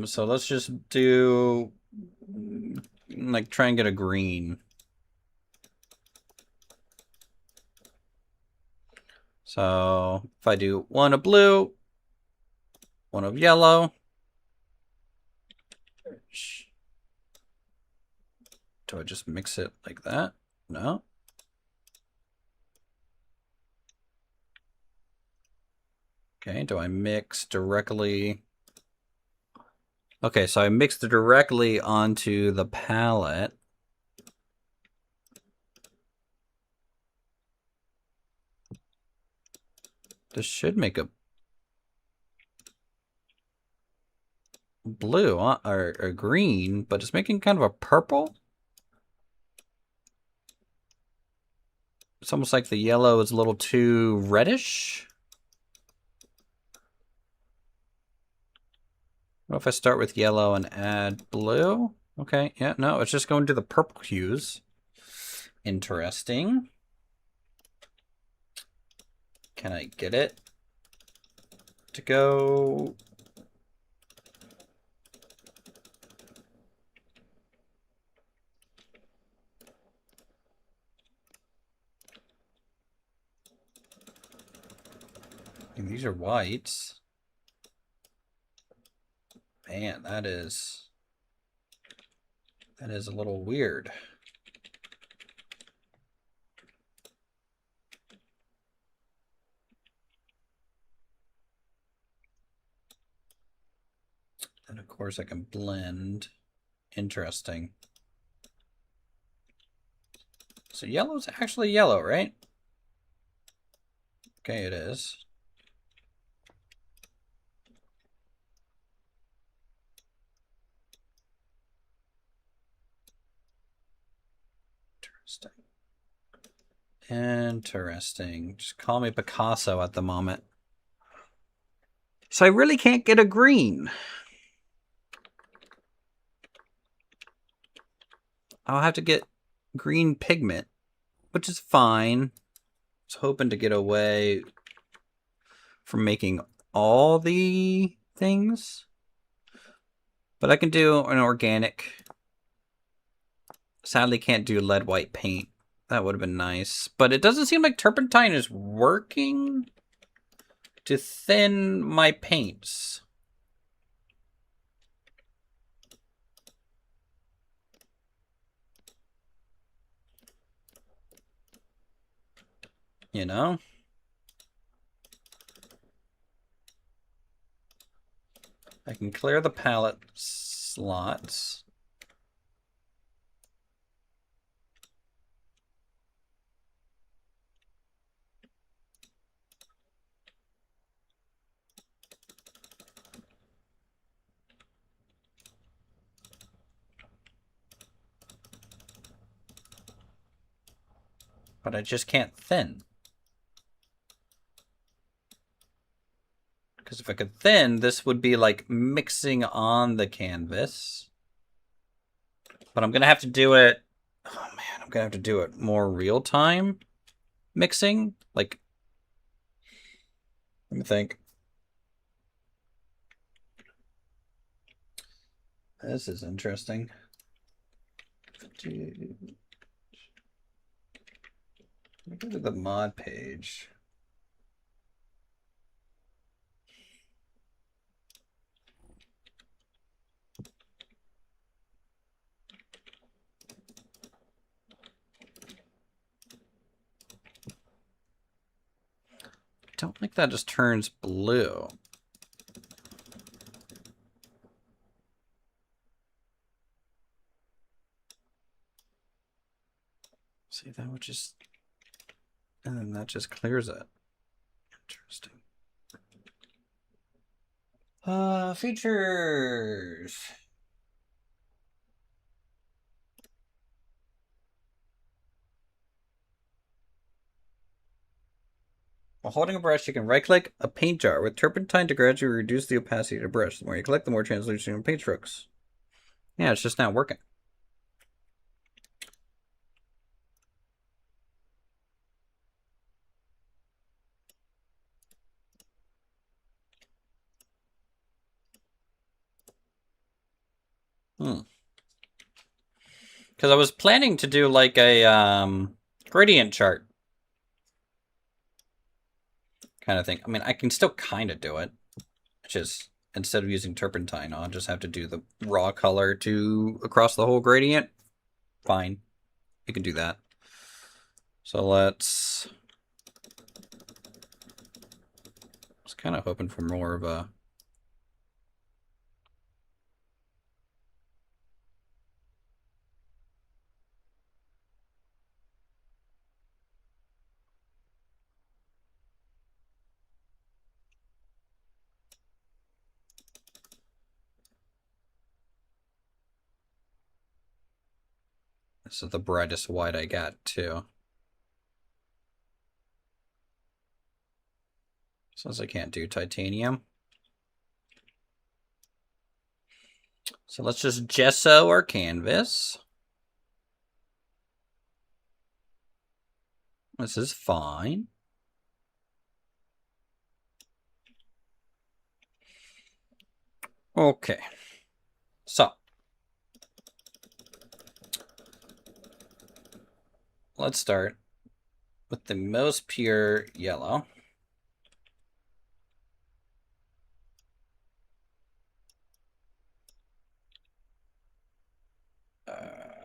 So let's just do, like, try and get a green. So if I do one of blue, one of yellow. Do I just mix it like that? No. Okay, do I mix directly? Okay, so I mixed it directly onto the palette. This should make a blue or a green, but it's making kind of a purple. It's almost like the yellow is a little too reddish. What if I start with yellow and add blue? Okay, yeah, no, it's just going to the purple hues. Interesting. Can I get it to go? And these are whites. Man, that is a little weird. And of course I can blend. Interesting. So yellow's actually yellow, right? Okay, it is. Interesting. Interesting. Just call me Picasso at the moment. So I really can't get a green. I'll have to get green pigment, which is fine. I was hoping to get away from making all the things. But I can do an organic. Sadly, can't do lead white paint. That would have been nice. But it doesn't seem like turpentine is working to thin my paints. You know? I can clear the palette slots. But I just can't thin. Because if I could thin, this would be like mixing on the canvas. But I'm going to have to do it... Oh man, I'm going to have to do it more real time mixing. Like, let me think. This is interesting. Let me go to the mod page. I don't think that just turns blue. See, that would just... And then that just clears it. Interesting. Features. While holding a brush, you can right-click a paint jar with turpentine to gradually reduce the opacity of the brush. The more you click, the more translucent your paint strokes. Yeah, it's just not working. Because I was planning to do like a gradient chart kind of thing. I mean, I can still kind of do it. Just instead of using turpentine, I'll just have to do the raw color to across the whole gradient. Fine. You can do that. So let's... I was kind of hoping for more of a... This is the brightest white I got, too. Since I can't do titanium. So let's just gesso our canvas. This is fine. Okay. So. Let's start with the most pure yellow.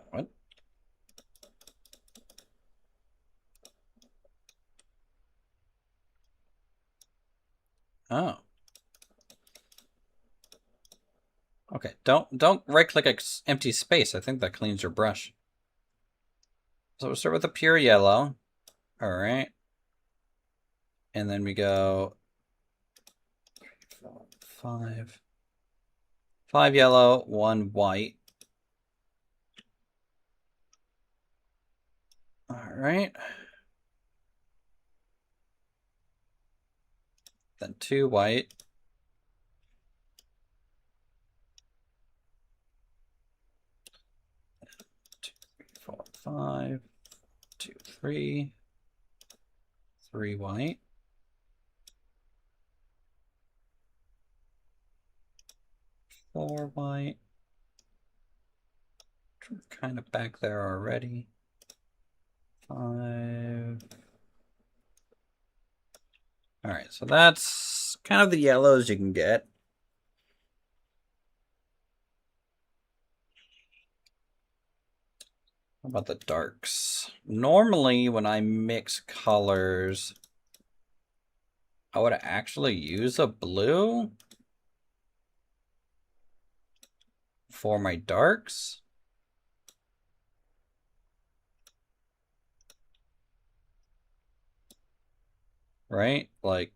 What? Oh. Okay, don't right-click empty space. I think that cleans your brush. So we'll start with the pure yellow. All right. And then we go 5. 5 yellow, 1 white. All right. Then 2 white. 2, 3, 4, 5. 2, 3. 3 white. 4 white. Kind of back there already. 5. All right, so that's kind of the yellows you can get. How about the darks? Normally, when I mix colors, I would actually use a blue for my darks. Right? Like,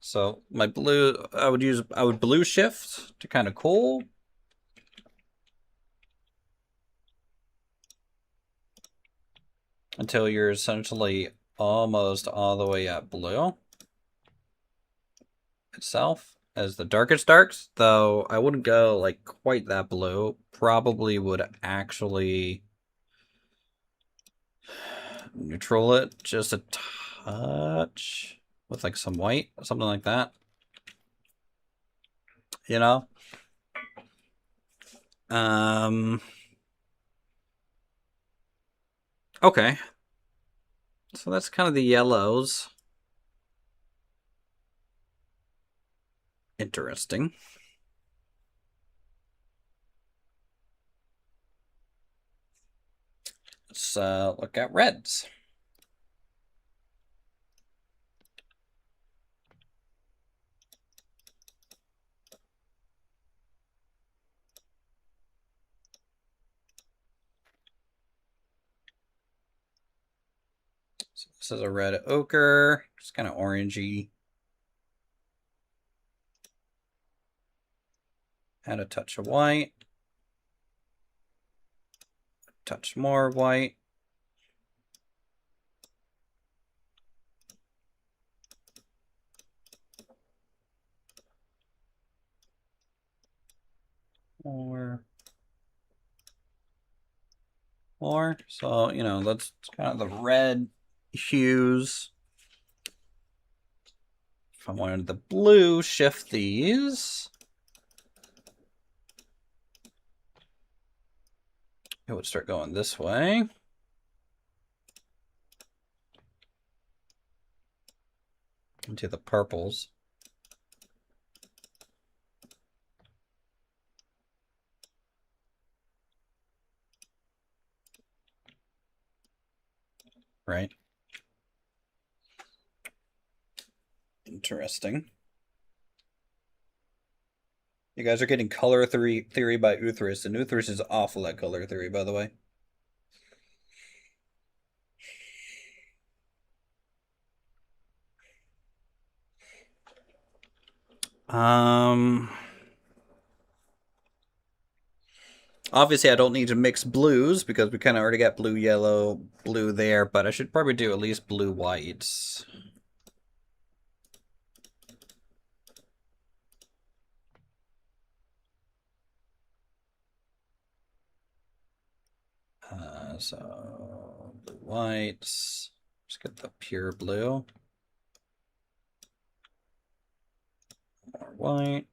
So my blue, I would blue shift to kind of cool. Until you're essentially almost all the way at blue itself as the darkest darks, though I wouldn't go like quite that blue. Probably would actually neutral it just a touch with like some white, something like that. You know? Okay. So that's kind of the yellows. Interesting. Let's look at reds. So this is a red ochre. It's kind of orangey. Add a touch of white. A touch more white. More. So, you know, that's kind of the red hues. If I wanted the blue, shift these. It would start going this way. Into the purples. Right? Interesting. You guys are getting color theory by Uthris, and Uthris is awful at color theory, by the way. Obviously I don't need to mix blues because we kind of already got blue, yellow, blue there, but I should probably do at least blue, whites. So blue, whites. Just get the pure blue. More white.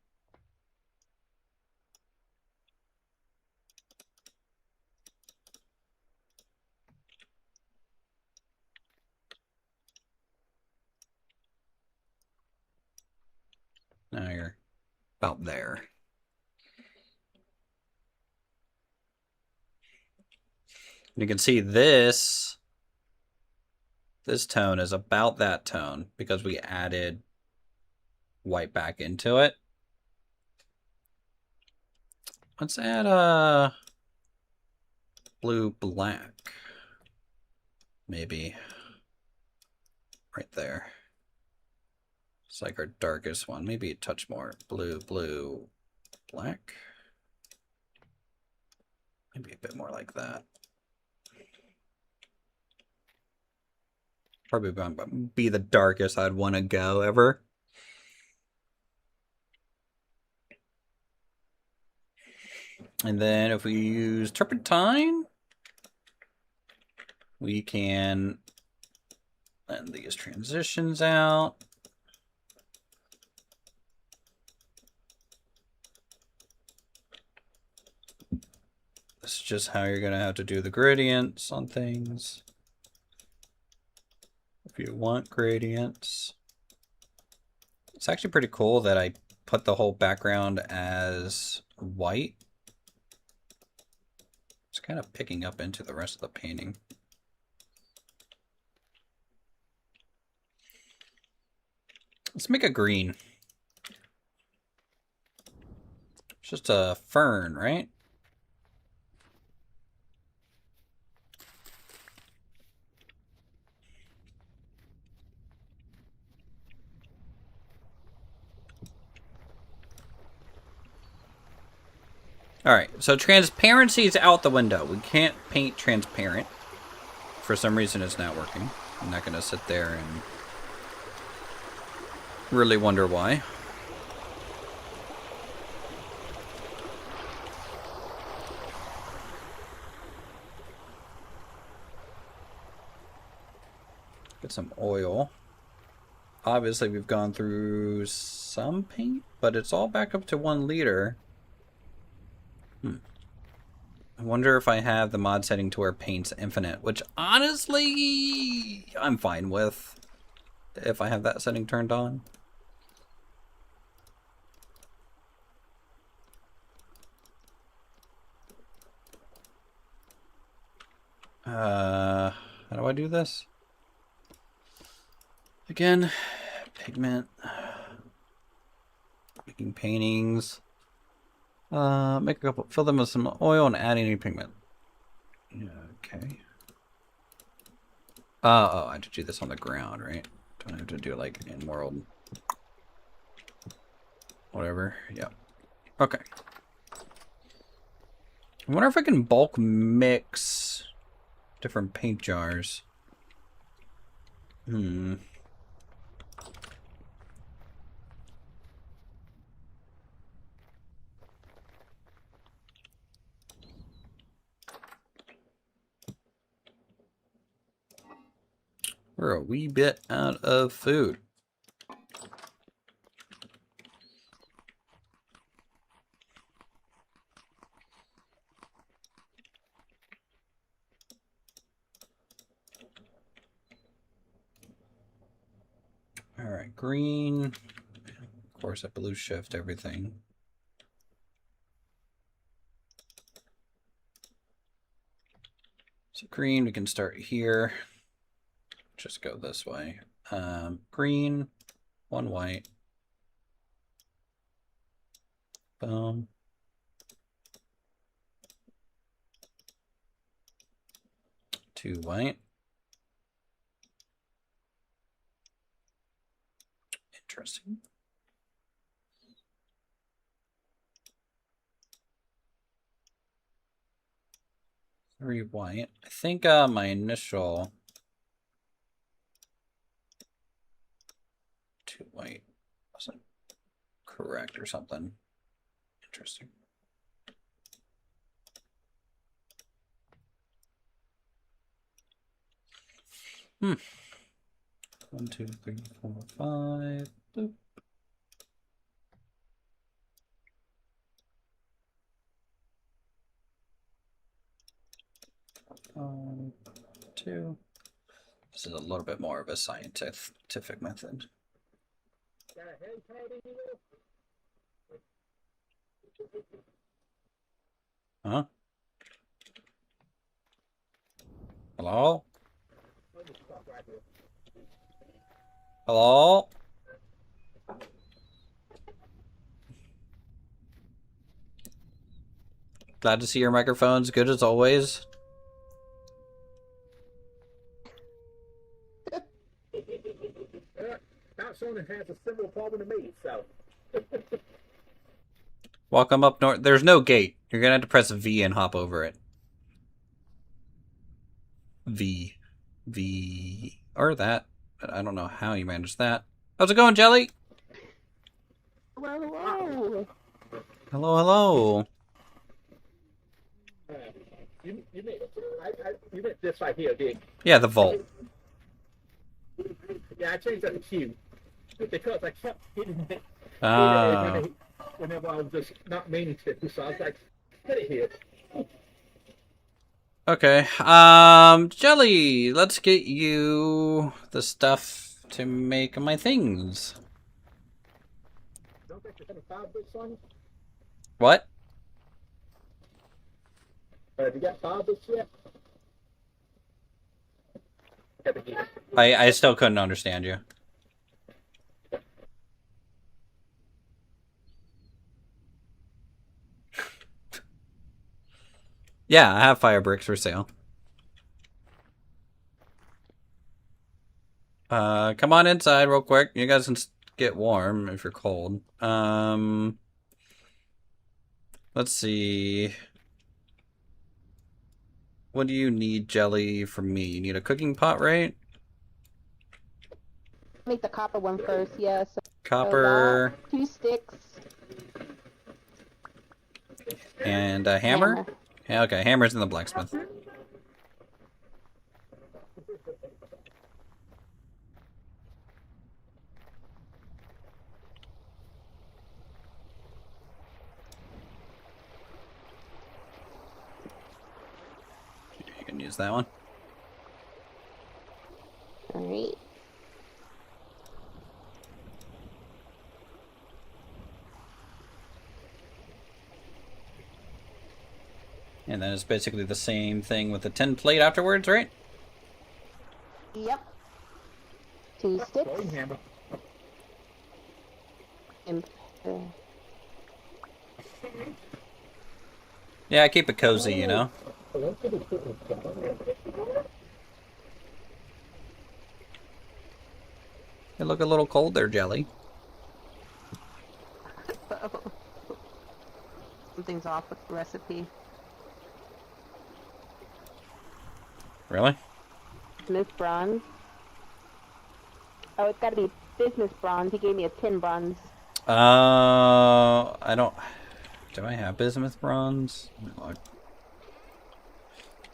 Now you're about there. You can see this tone is about that tone because we added white back into it. Let's add a blue black. Maybe right there. It's like our darkest one. Maybe a touch more. Blue, blue, black. Maybe a bit more like that. Probably going to be the darkest I'd want to go ever. And then if we use turpentine, we can blend these transitions out. This is just how you're going to have to do the gradients on things. If you want gradients. It's actually pretty cool that I put the whole background as white. It's kind of picking up into the rest of the painting. Let's make a green. It's just a fern, right? Alright, so transparency is out the window. We can't paint transparent. For some reason it's not working. I'm not going to sit there and really wonder why. Get some oil. Obviously we've gone through some paint, but it's all back up to 1 liter. I wonder if I have the mod setting to where paint's infinite, which honestly I'm fine with if I have that setting turned on. How do I do this? Again, pigment, making paintings. Make a couple, fill them with some oil and add any pigment. Yeah, okay. Oh, I have to do this on the ground, right? Don't have to do it like in world. Whatever, yeah. Okay. I wonder if I can bulk mix different paint jars. We're a wee bit out of food. All right, green. Of course, I blue shift everything. So green, we can start here. Just go this way. Green, 1 white. Boom. Two white. Interesting. Three white. I think my initial 2 white wasn't correct or something. Interesting. Hmm. 1, 2, 3, 4, 5. Boop. Two. This is a little bit more of a scientific method. Huh? Hello? Hello? Glad to see your microphone's good as always. Not someone that has a similar problem to me, so. Welcome up north. There's no gate. You're gonna have to press V and hop over it. V. Or that. But I don't know how you manage that. How's it going, Jelly? Hello. Hello. You meant this right here, did Yeah, the vault. Yeah, I changed that to Q because I kept hitting it whenever I was just not meaning to. So I was like, put it here. Okay. Jelly, let's get you the stuff to make my things. Don't think there's any 5 bits on it. What? Have you got 5 bits yet? I still couldn't understand you. Yeah, I have fire bricks for sale. Come on inside real quick. You guys can get warm if you're cold. Let's see. What do you need, Jelly, from me? You need a cooking pot, right? Make the copper one first, yes. Yeah, so Copper. 2 sticks. And a hammer? Yeah, okay, hammer's in the blacksmith. You can use that one. Alright. And then it's basically the same thing with the tin plate afterwards, right? Yep. 2 sticks. Hammer. And, Yeah, I keep it cozy, you know? You look a little cold there, Jelly. Something's off with the recipe. Really? Smith bronze. Oh, it's gotta be business bronze. He gave me a tin bronze. I don't... Do I have bismuth bronze?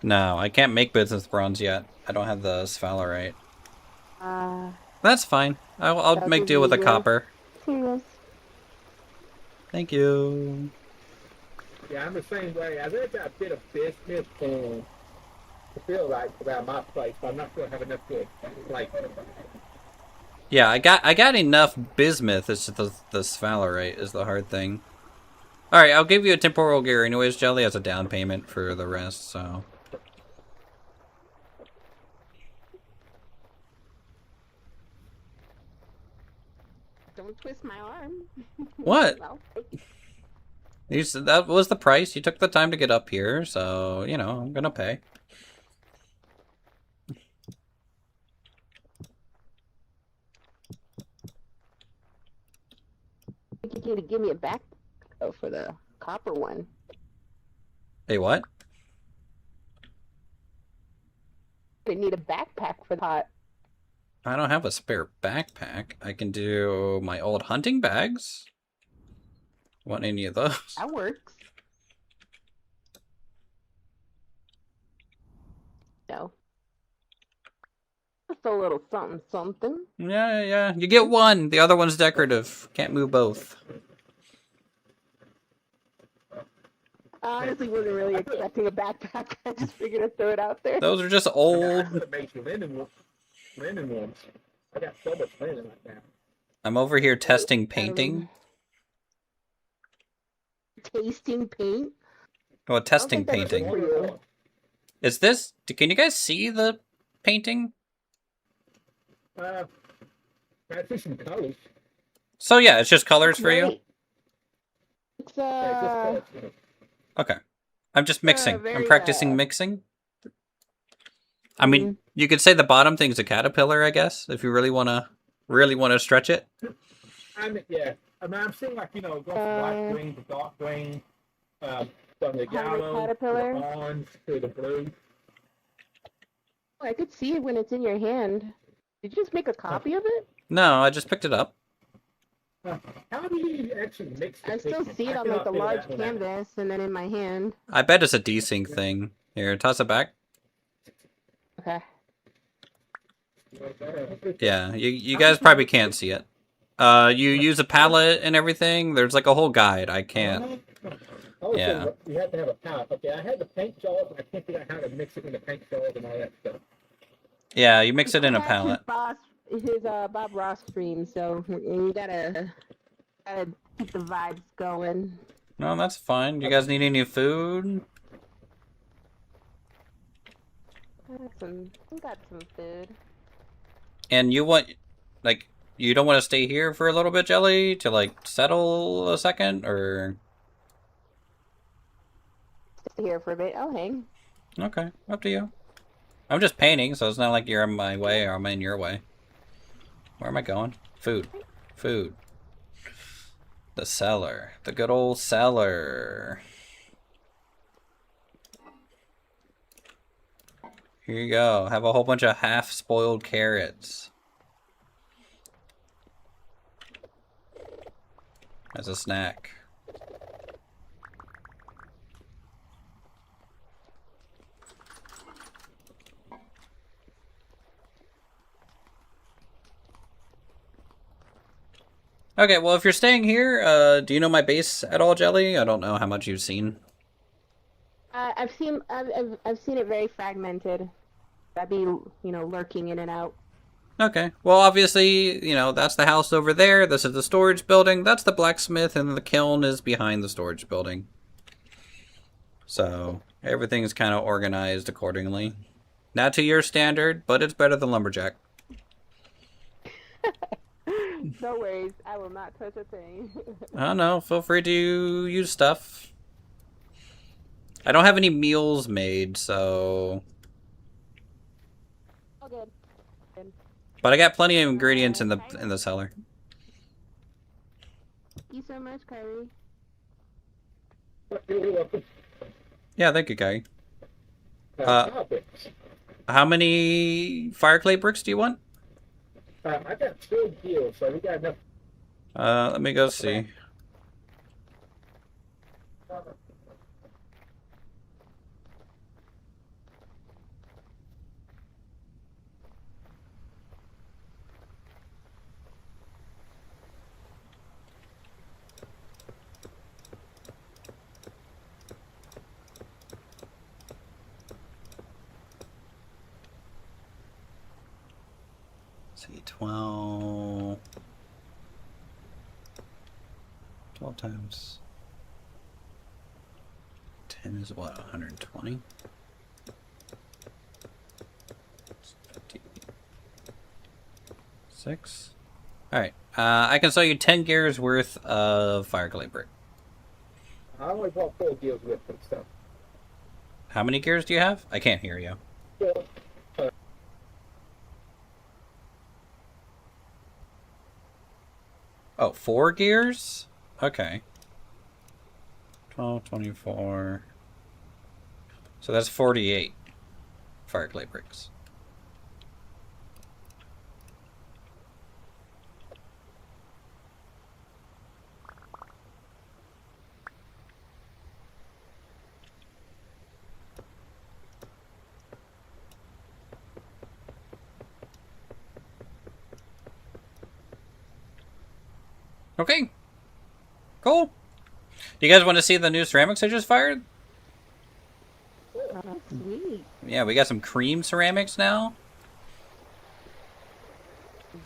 No, I can't make bismuth bronze yet. I don't have the sphalerite. That's fine. I'll make do with a copper. Serious. Thank you. Yeah, I'm the same way. I think I got a bit of biscuit and I feel like around my place, but I'm not sure I have enough to like. Yeah, I got enough bismuth. It's just the sphalerite is the hard thing. All right, I'll give you a temporal gear anyways, Jelly, as a down payment for the rest. So. Don't twist my arm. What? Well, You said that was the price. You took the time to get up here, so you know I'm gonna pay. you need to give me a back for the copper one. Hey, what? They need a backpack for the pot. I don't have a spare backpack. I can do my old hunting bags. Want any of those? That works. No. Just a little something, something. Yeah. You get one. The other one's decorative. Can't move both. I honestly wasn't really expecting a backpack. I just figured I'd throw it out there. Those are just I old. could have made you linen ones. I got so much linen right now. I'm over here testing painting. Tasting paint? Well, testing I don't think that's painting. good for you. Is this... Can you guys see the painting? I see some colors. So yeah, it's just colors for you? Right. It's Yeah, just colors. Okay. I'm just mixing. I'm very, practicing mixing. I mean, you could say the bottom thing's a caterpillar, I guess, if you really wanna stretch it. Yeah. I'm seeing like, going from light green to dark green, from the yellow to the orange to the blue. Oh, I could see it when it's in your hand. Did you just make a copy of it? No, I just picked it up. How do you actually mix the I still pigment? see it I on like cannot the figure large that one out. canvas and then in my hand. I bet it's a desync thing. Here, toss it back. Okay. Yeah, you guys probably can't see it. You use a palette and everything. There's like a whole guide. I can't. Oh, Yeah. so you have to have a palette. Okay, I had the paint jars, and I can't figure out how to mix it in the paint jars and all that stuff. Yeah, you mix it in a That's palette. His Bob Ross stream, so you gotta keep the vibes going. No, that's fine. You guys need any food? We got some food. And you want, like, you don't want to stay here for a little bit, Jelly, to like settle a second, or? Stay here for a bit. I'll hang. Okay, up to you. I'm just painting, so it's not like you're in my way or I'm in your way. Where am I going? Food. Food. The cellar. The good old cellar. Here you go. Have a whole bunch of half-spoiled carrots. As a snack. Okay, well, if you're staying here, do you know my base at all, Jelly? I don't know how much you've seen. I've seen it very fragmented. I'd be, lurking in and out. Okay, well, obviously, that's the house over there. This is the storage building. That's the blacksmith, and the kiln is behind the storage building. So, everything's kind of organized accordingly. Not to your standard, but it's better than Lumberjack. No worries, I will not touch a thing. I don't know, feel free to use stuff. I don't have any meals made, so... Oh, good. But I got plenty of ingredients in the cellar. Thank you so much, Kyrie. You're welcome. Yeah, thank you, Kai. Topics. How many fire clay bricks do you want? I got 2 deals, so we got enough. Let me go see. See, 12 times 10 is what, 120? 56. Alright, I can sell you 10 gears worth of fire clay brick. I only bought 4 deals with them, so. How many gears do you have? I can't hear you. So, Oh, 4 gears? Okay. 12, 24. So that's 48 fire clay bricks. Okay. Cool. Do you guys want to see the new ceramics I just fired? Oh, sweet. Yeah, we got some cream ceramics now.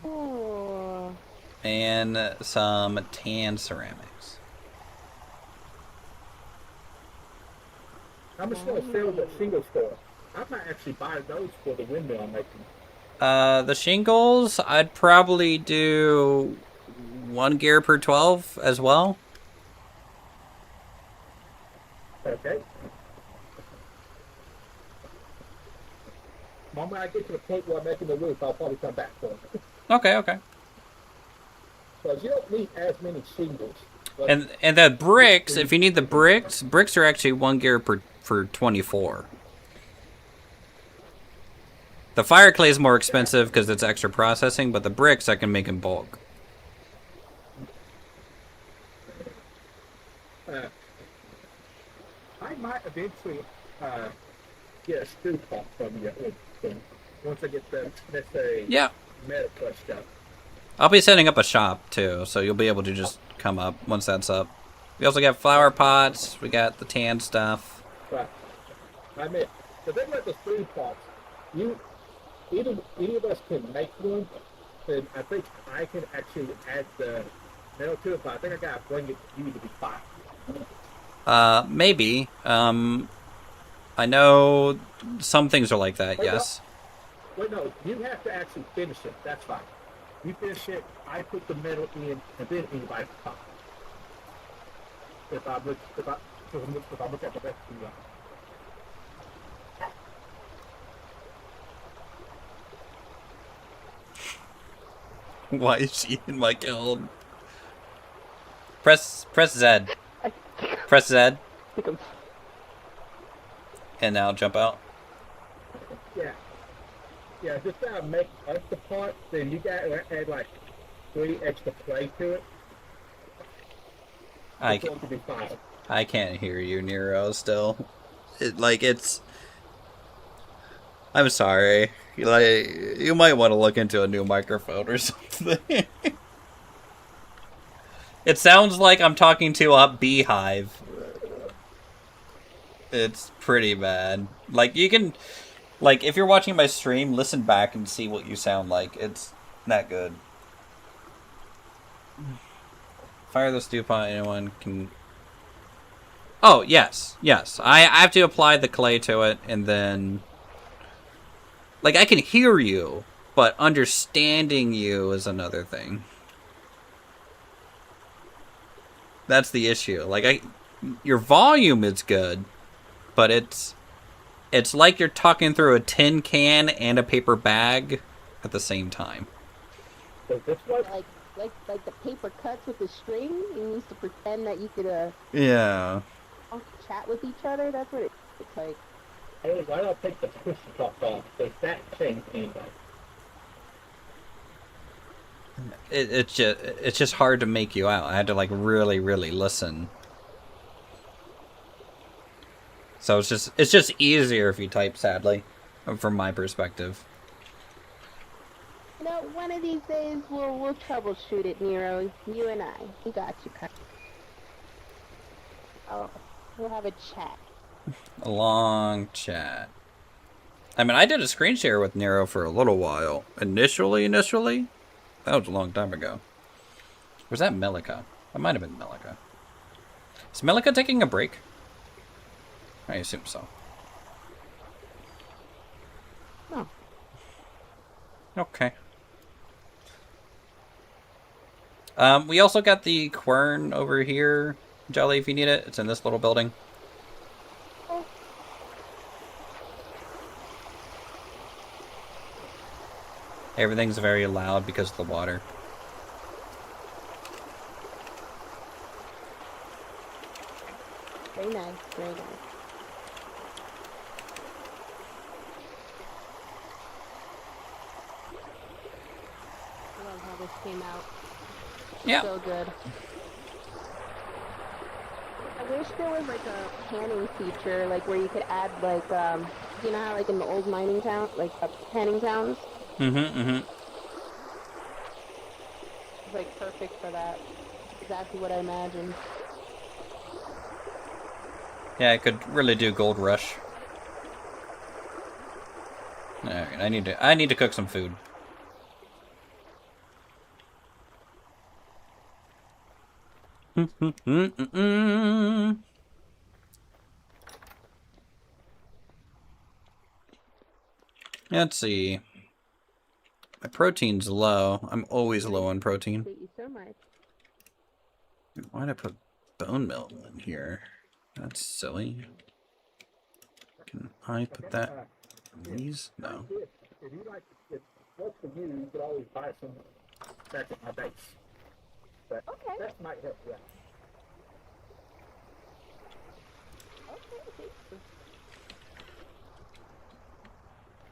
Oh. And some tan ceramics. how much do I sell at single store? I might actually buy those for the windmill I'm making. The shingles, I'd probably do 1 gear per 12 as well. Okay. Moment I get to the point where I'm making the roof, I'll probably come back for it. Okay, okay. Because you don't need as many shingles. But And the bricks, if you need the bricks are actually 1 gear for 24. The fire clay is more expensive because it's extra processing, but the bricks I can make in bulk. I might eventually get a screw pump from you once I get the necessary Yeah. medical stuff. I'll be setting up a shop too, so you'll be able to just come up once that's up. We also got flower pots, we got the tan stuff. But I mean, the thing about the screw pumps, any of us can make one, then I think I can actually add the metal to it, but I think I gotta bring it to you to be fine. Maybe. I know some things are like that, yes. Wait, no, you have to actually finish it. That's fine. You finish it, I put the metal in, and then anybody can come. If I look at the rest of Why is she in my kiln? Press Z. Press Z. And now jump out. Yeah. Yeah, just make us the part, then you gotta add like 3 extra play to it. I It's going to be 5. I can't hear you, Nero, still. It's... I'm sorry. You might want to look into a new microphone or something. It sounds like I'm talking to a Beehive. It's pretty bad. You can... if you're watching my stream, listen back and see what you sound like. It's not good. Fire the stew pot, anyone can... Oh, yes. Yes. I have to apply the clay to it, and then... I can hear you, but understanding you is another thing. That's the issue. Your volume is good, but it's like you're talking through a tin can and a paper bag at the same time. So this one? Like the paper cuts with the string. You used to pretend that you could yeah, chat with each other. That's what it's like. Hey, why don't I take the push top off? Does that change anything? it's just hard to make you out. I had to really listen. So it's just easier if you type, sadly, from my perspective. You know, one of these days we'll troubleshoot it, Nero. You and I. We got you covered. Oh, we'll have a chat. A long chat. I mean, I did a screen share with Nero for a little while. Initially? That was a long time ago. Was that Melika? That might have been Melika. Is Melika taking a break? I assume so. Oh. Okay. We also got the quern over here, Jelly, if you need it. It's in this little building. Oh. Everything's very loud because of the water. Very nice, very nice. I love how this came out. Yeah. So good. I wish there was a panning feature, where you could add you know how in the old mining town, panning towns? Mm-hmm. It's perfect for that. Exactly what I imagined. Yeah, I could really do Gold Rush. Alright, I need to cook some food. Let's see. My protein's low. I'm always low on protein. Thank you so much. Why'd I put bone meal in here? That's silly. Can I put that in these? No. If you if what's for you, you could always buy some back at my base. But Okay. that might help you out. Okay, thank you.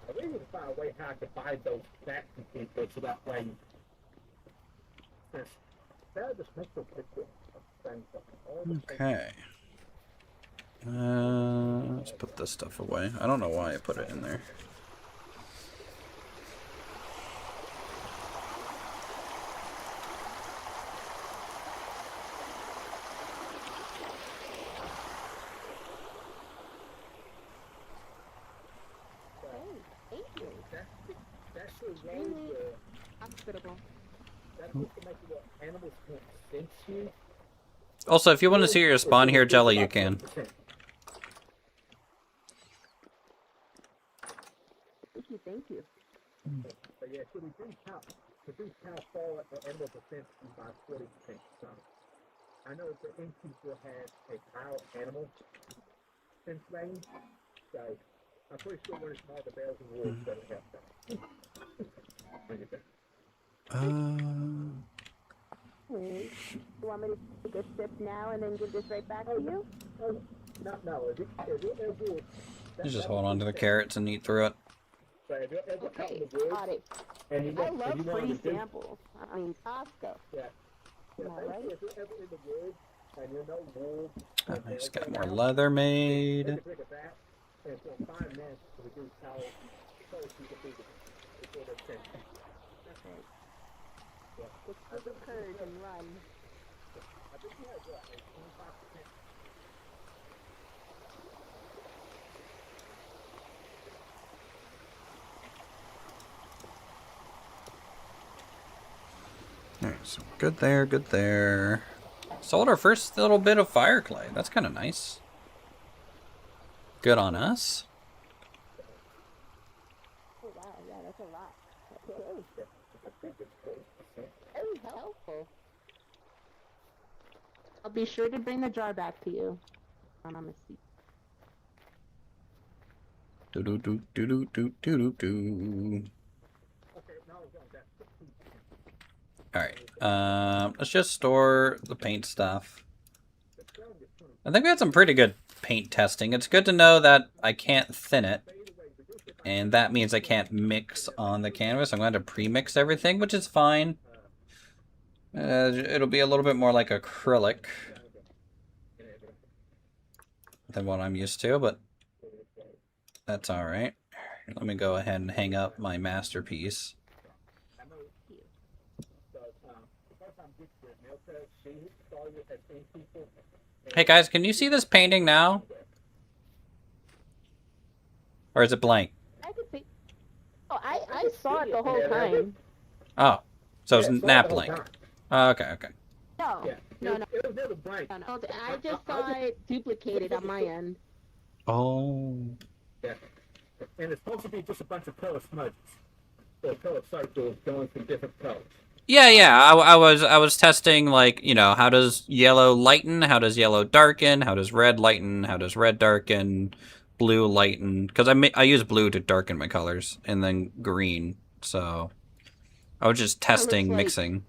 I really need to find a way how I could buy those back computers so that way that just makes a picture of things. Okay. Let's put this stuff away. I don't know why I put it in there. Thank you. That's Extremely hospitable. That's what to make it what animals can't sense you. Also, if you want to see your spawn here, Jelly, you can. Thank you. But yeah, so we do count fall at the animal percent by 40%. So I know the innkeeper will have a higher animal sense range, so I'm pretty sure when it's all the bells and wolves doesn't have that. You want me to take a sip now and then give this right back to you? No. If it ever, You just hold on to the carrots and eat through it. but if it ever out Okay, in the woods, got it. and you I want, love and you want free to do, samples. I mean, Costco. yeah. Am I right? If you're ever in the woods and you know wolves, Oh, and I just bears got hang more out, leather take made. a drink of that, and for 5 minutes to reduce how close you can be before they're sent. Okay. Yeah. Just flip the curd and run. I think you have what, like 25%. Alright, so good there, good there. Sold our first little bit of fire clay. That's kind of nice. Good on us. Oh wow, yeah, that's a lot. Okay. Very helpful. I'll be sure to bring the jar back to you. I'm on the seat. Do do do do do do do do do. Okay, no, that's 16%. Alright, let's just store the paint stuff. I think we had some pretty good paint testing. It's good to know that I can't thin it. And that means I can't mix on the canvas. I'm going to pre-mix everything, which is fine. It'll be a little bit more like acrylic than what I'm used to, but that's alright. Let me go ahead and hang up my masterpiece. Hey guys, can you see this painting now? Or is it blank? I could see. Oh, I saw it the whole time. Oh, so it's Yeah, it's not the whole blank. time. Oh, okay, okay. No, Yeah. no. It was never blank. No, I just saw it duplicated on my end. Oh. Yeah. And it's supposed to be just a bunch of color smudges. Or color circles going from different colors. Yeah. I was testing, like, you know, how does yellow lighten? How does yellow darken? How does red lighten? How does red darken? Blue lighten? Because I use blue to darken my colors, and then green. So I was just testing like- mixing.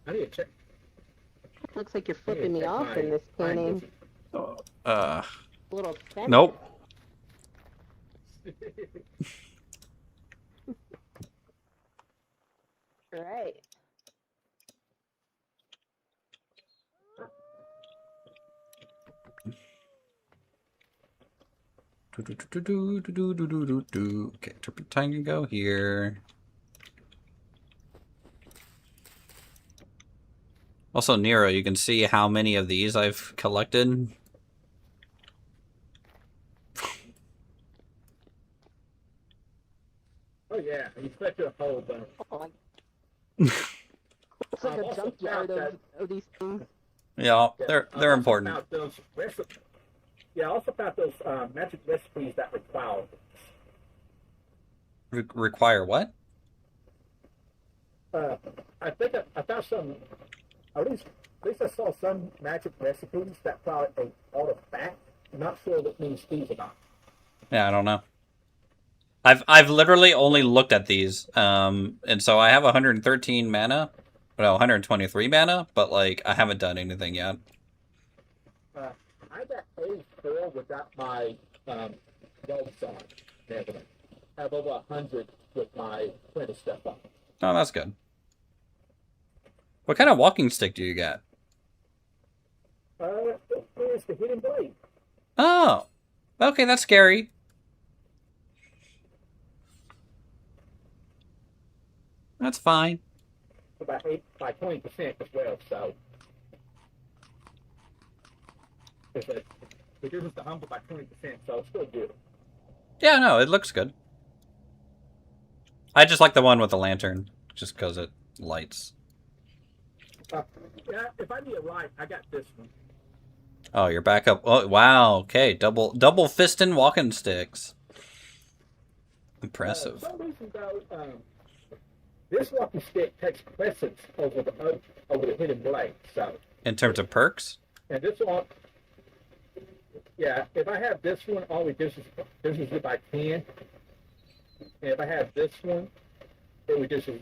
I need to check. Looks like you're flipping me off in this painting. A little offended. Nope. Right. Okay, turpentine can go here. Also, Nero, you can see how many of these I've collected. Oh yeah, you expect a whole bunch. Oh, it's like a junkyard of these things. Yeah, they're important. I also found those magic recipes that require. Require what? I think I found some. At least I saw some magic recipes that require a artifact. I'm not sure what means these or not. Yeah, I don't know. I've literally only looked at these, and so I have 113 mana, well, 123 mana, but like I haven't done anything yet. I got A4 without my robes on. I have over 100 with my printed stuff on. Oh, that's good. What kind of walking stick do you get? It's the hidden blade. Oh, okay, that's scary. That's fine. About 20% as well, so it reduces the humble by 20%, so it's still good. Yeah, no, it looks good. I just like the one with the lantern, just because it lights. Yeah, if I need a light, I got this one. Oh, you're back up. Oh, wow. Okay, double fisting walking sticks. Impressive. For some reason, though, this walking stick takes precedence over the hidden blade. So, In terms of perks? and this one, yeah, if I have this one, all it reduces it by 10. And if I have this one, it reduces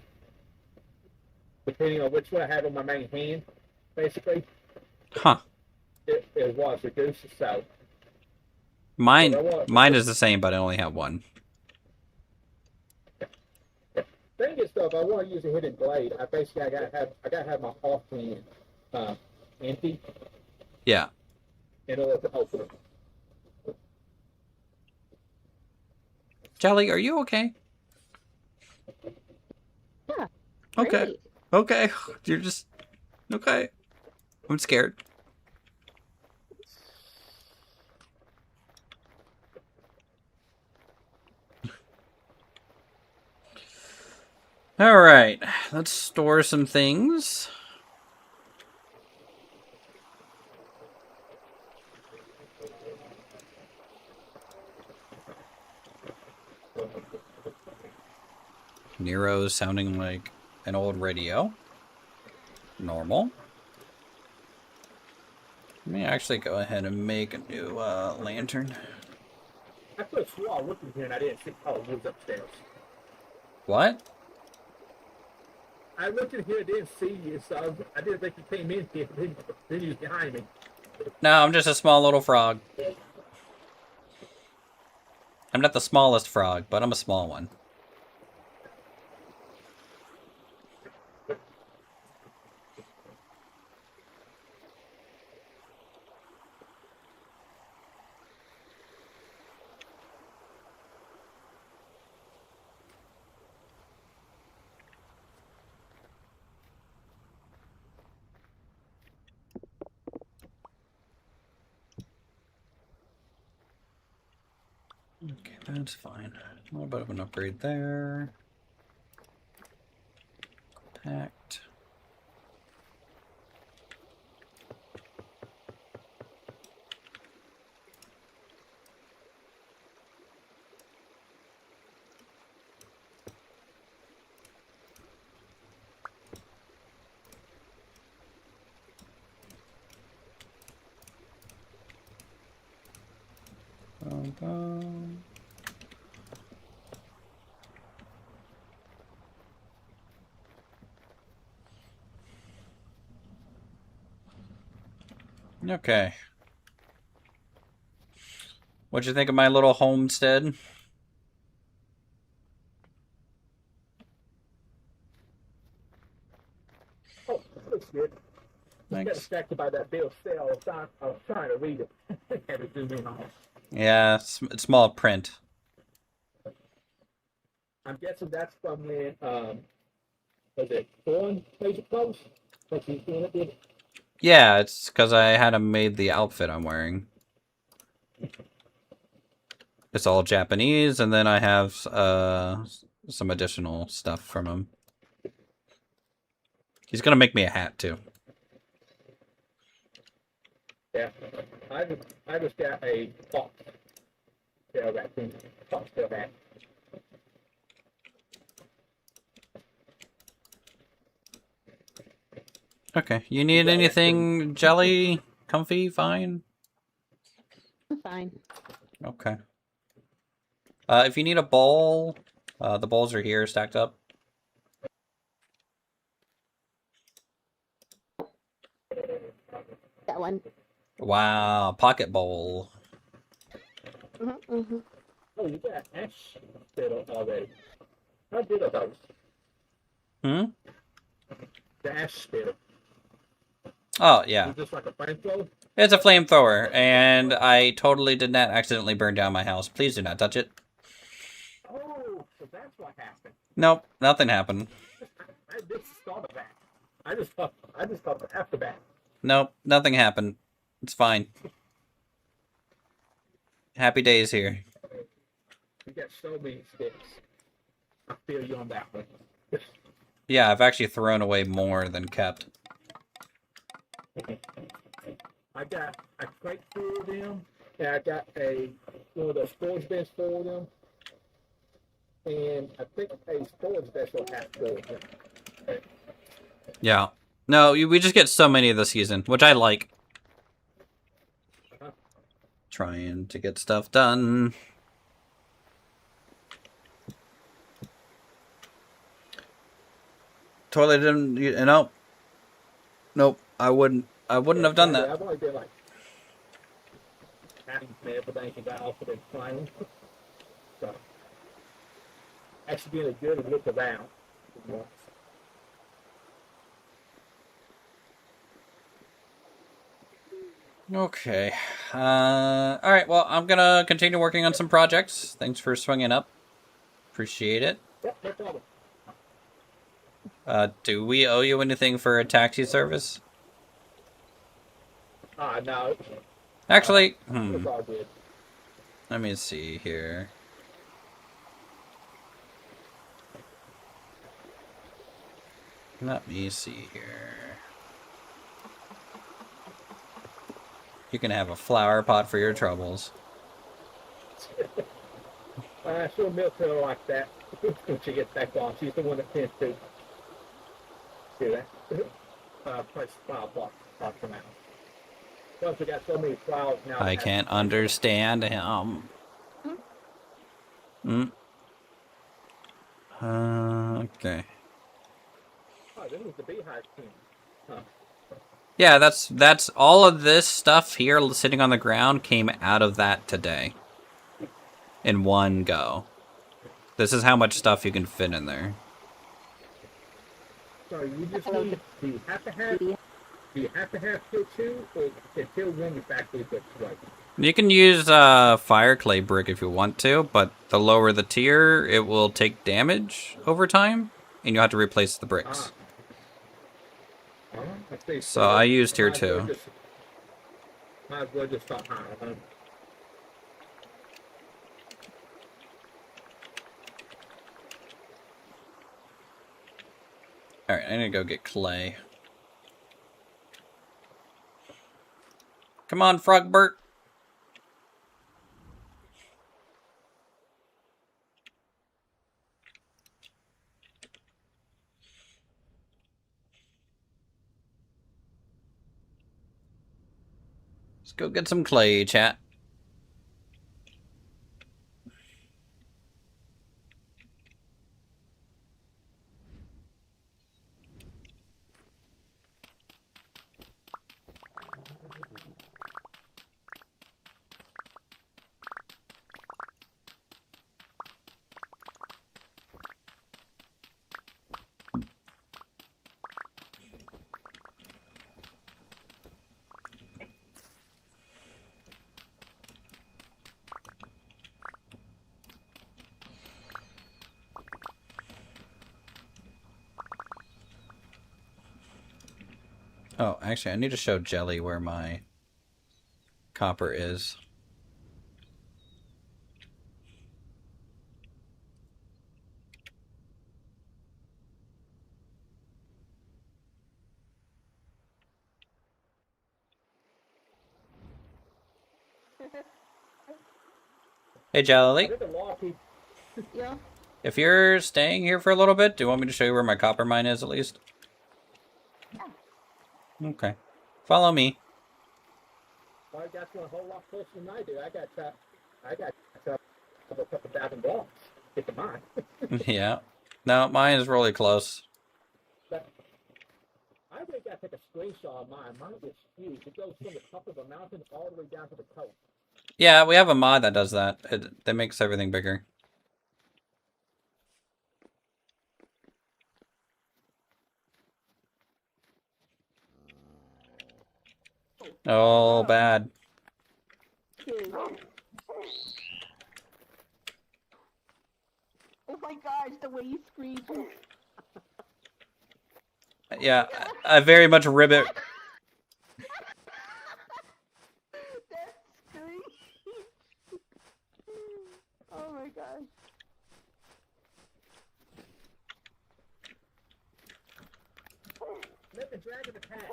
depending on which one I have on my main hand, basically, Huh. it was reduced. So Mine is the same, but I only have one. thing is, though, if I want to use a hidden blade, I gotta have my offhand empty Yeah. in order to open it. Jelly, are you okay? Yeah. Okay. Great. Okay. You're just okay. I'm scared. All right. Let's store some things. Nero's sounding like an old radio. Normal. Let me actually go ahead and make a new lantern. I could have swore I looked in here and I didn't see. Oh, it was upstairs. What? I looked in here and didn't see you, so I didn't think you came in here. Then you was behind me. No, I'm just a small little frog. I'm not the smallest frog, but I'm a small one. Okay, that's fine. A little bit of an upgrade there. Packed. Boom, boom. Okay. What'd you think of my little homestead? Oh, looks good. Just got Thanks. distracted by that bill of sale. I was trying to read it. Had to zoom in on it. Yeah, it's small print. I'm guessing that's from when, was it Thorn made the post? Like he's doing it, did? Yeah, it's because I had him made the outfit I'm wearing. It's all Japanese, and then I have some additional stuff from him. He's gonna make me a hat too. Yeah. I just got a fox tail raccoon. Fox tail hat. Okay, you need anything, Jelly? Comfy? Fine? I'm fine. Okay. If you need a bowl, the bowls are here stacked up. That one. Wow, pocket bowl. Mm-hmm. Oh, you got ash spittle already. How good are those? Hmm? The ash spittle. Oh, yeah. Is this like a flamethrower? It's a flamethrower, and I totally did not accidentally burn down my house. Please do not touch it. Oh, so that's what happened. Nope, nothing happened. I just thought of that. I just thought after that. Nope, nothing happened. It's fine. Happy days here. You got so many sticks. I feel you on that one. Yeah, I've actually thrown away more than kept. I got a crate full of them, and I got one of those storage bins full of them, and I think a storage vessel half full of them. Yeah. No, we just get so many this season, which I like. Trying to get stuff done. totally didn't. You know, nope. I wouldn't have done that. I've only been like having everything and got off of it finally. So actually being a good look around. Okay. All right. Well, I'm gonna continue working on some projects. Thanks for swinging up. Appreciate it. Yep, no problem. Do we owe you anything for a taxi service? No. Actually, It's all good. let me see here. Let me see here. You can have a flower pot for your troubles. She'll milk her like that when she gets back on. She's the one that tends to do that. Press flower pot for now. Plus, we got so many flowers now. I can't understand him. Okay. Oh, this is the Beehive team. Huh. Yeah, that's all of this stuff here sitting on the ground came out of that today. In one go. This is how much stuff you can fit in there. So you just need. Do you have to have tier 2 or can tier 1 be factory books right? You can use fire clay brick if you want to, but the lower the tier, it will take damage over time, and you'll have to replace the bricks. I see. So I used tier 2. Might as well just stop high. Alright, I need to go get clay. Come on, Frogbert. Let's go get some clay, chat. Oh, actually, I need to show Jelly where my copper is. Hey, Jelly. Yeah. If you're staying here for a little bit, do you want me to show you where my copper mine is at least? Yeah. Okay. Follow me. Well, I got you a whole lot closer than I do. I got a couple thousand blocks. Get the mine. Yeah. No, mine is really close. But I really got to take a screenshot of mine. Mine is huge. It goes from the top of the mountain all the way down to the coast. Yeah, we have a mod that does that. That makes everything bigger. Oh, bad. Oh my gosh, the way you screamed. Yeah, I very much ribbit. That scream. Oh my gosh. Let the dragon attack.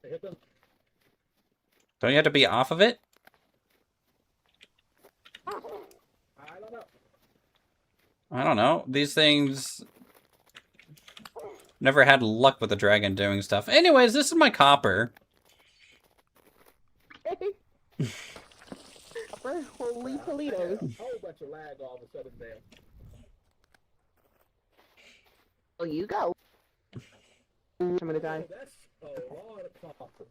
Hit them. Don't you have to be off of it? I don't know. I don't know. These things... Never had luck with the dragon doing stuff. Anyways, this is my copper. Copper, holy Toledo. A whole bunch of lag all of a sudden there. Well, you go. I'm gonna die. Oh, that's a lot of copper.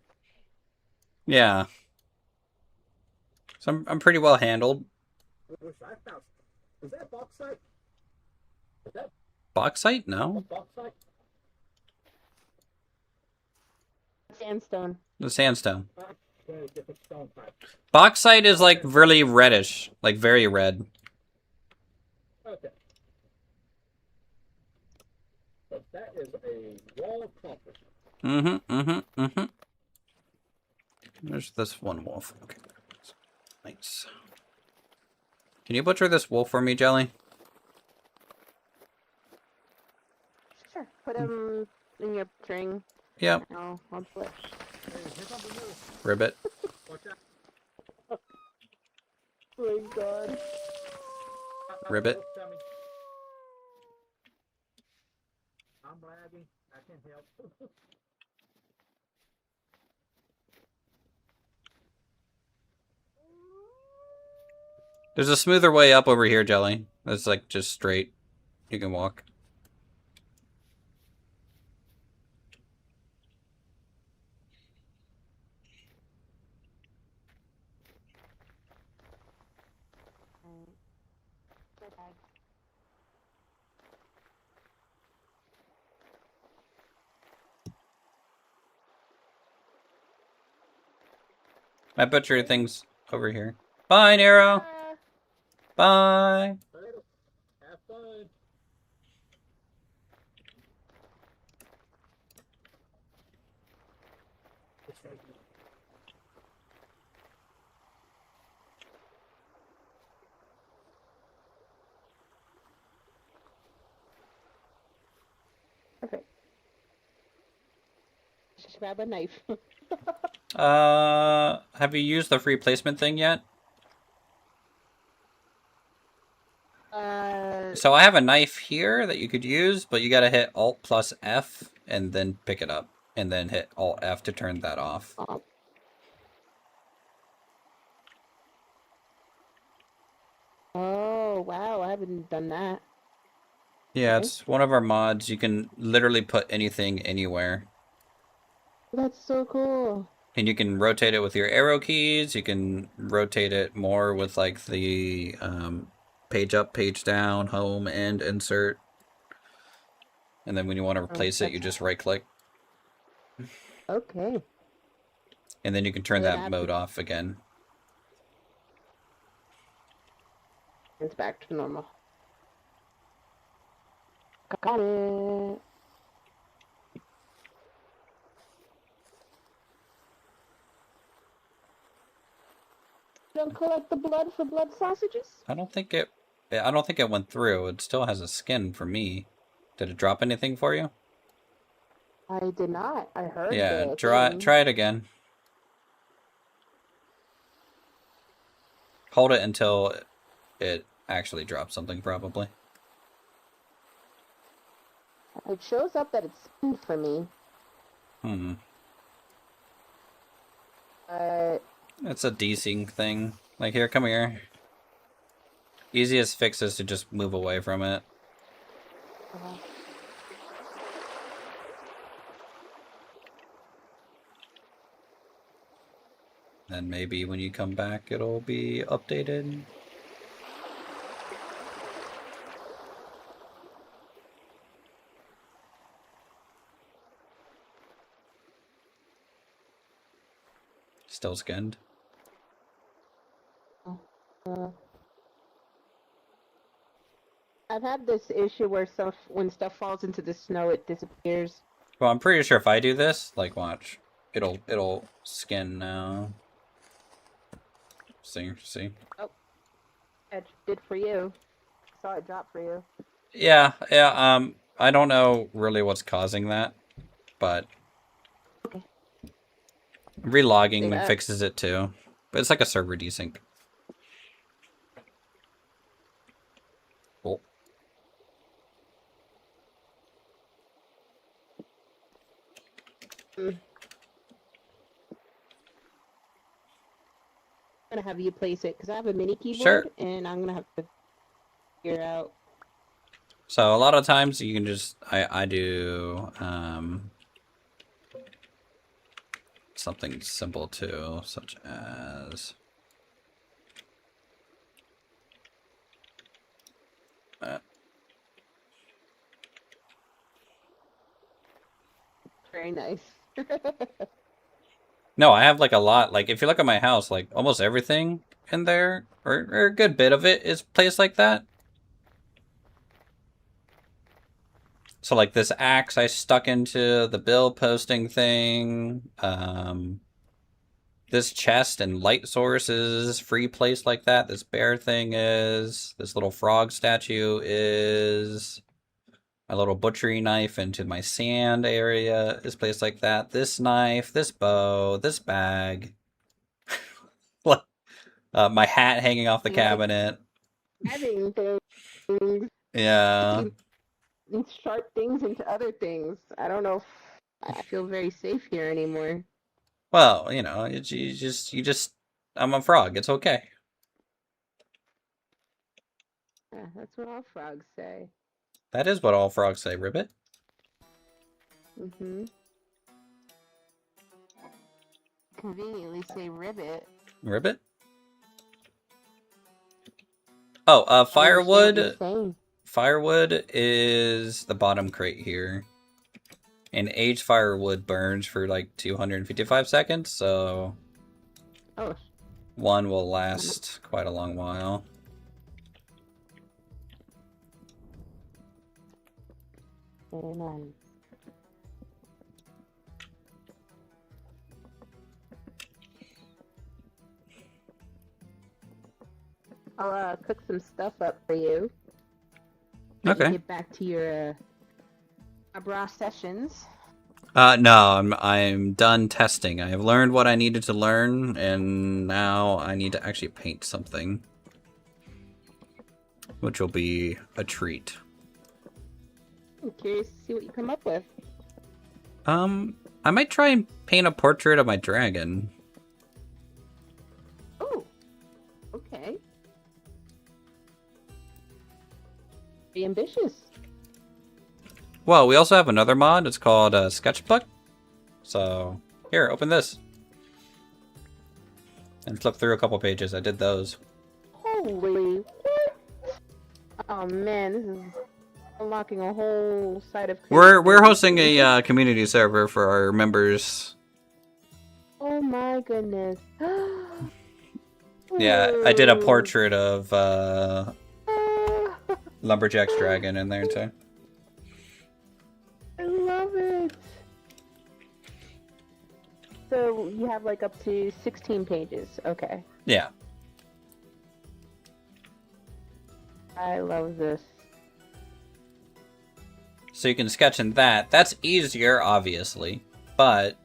Yeah. So I'm pretty well handled. Wish I found. Is that bauxite? Is that Bauxite? No. bauxite? Sandstone. The sandstone. Very different stone type. Bauxite is like really reddish, like very red. Okay. But that is a wall of copper. There's this one wolf. Okay. Nice. Can you butcher this wolf for me, Jelly? Sure. Put him in your string. Yep. I'll do it. Hey, here's something new. Ribbit. Watch out. Oh my god. Ribbit. Wolf coming. I'm lagging. I can't help. There's a smoother way up over here, Jelly. That's like just straight. You can walk. I butcher things over here. Bye, Nero. Bye. Have fun. Perfect. Just grab a knife. Have you used the free placement thing yet? So I have a knife here that you could use, but you gotta hit Alt plus F and then pick it up. And then hit Alt F to turn that off. Oh, wow. I haven't done that. Yeah, Okay. it's one of our mods. You can literally put anything anywhere. That's so cool. And you can rotate it with your arrow keys. You can rotate it more with like the page up, page down, home, and insert. And then when you want to replace it, you just right click. Okay. And then you can turn And then that mode off again. It's back to normal. Got it. Don't collect the blood for blood sausages? I don't think it went through. It still has a skin for me. Did it drop anything for you? I did not. I heard Yeah, the try thing. it again. Hold it until it actually drops something, probably. It shows up that it's skinned for me. It's a desync thing. Like, here, come here. Easiest fix is to just move away from it. Then maybe when you come back, it'll be updated. Still skinned. I've had this issue where when stuff falls into the snow, it disappears. Well, I'm pretty sure if I do this, like, watch, it'll skin now. See? Oh, it did for you. I saw it drop for you. Yeah. I don't know really what's causing that, but Okay. relogging fixes it too. But it's like a server desync. Cool. I'm gonna have you place it because I have a mini keyboard, and I'm gonna have to figure out. So a lot of times you can just I do something simple too, such as Very nice. no, I have like a lot. Like if you look at my house, like almost everything in there, or a good bit of it, is placed like that. So like this axe I stuck into the bill posting thing. This chest and light source is free place like that. This bear thing is. This little frog statue is. My little butchery knife into my sand area is placed like that. This knife, this bow, this bag. My hat hanging off the cabinet. Having things, Yeah. these sharp things into other things. I don't know if I feel very safe here anymore. Well, you know, you just. I'm a frog. It's okay. Yeah, that's what all frogs say. That is what all frogs say, Ribbit. Mm-hmm. Conveniently say ribbit. Ribbit? Oh, firewood. Firewood is the bottom crate here. And aged firewood burns for like 255 seconds, so one will last quite a long while. Amen. I'll cook some stuff up for you. Okay. Get back to your bra sessions. No, I'm done testing. I have learned what I needed to learn, and now I need to actually paint something, which will be a treat. I'm curious to see what you come up with. I might try and paint a portrait of my dragon. Oh, okay. Be ambitious. Well, we also have another mod. It's called Sketchbook. So, here, open this. And flip through a couple pages. I did those. Holy what? Oh man, this is unlocking a whole side of We're hosting a community server for our members. Oh my goodness. Yeah, I did a portrait of Lumberjack's dragon in there too. I love it. So you have like up to 16 pages. Okay. Yeah. I love this. So you can sketch in that. That's easier, obviously, but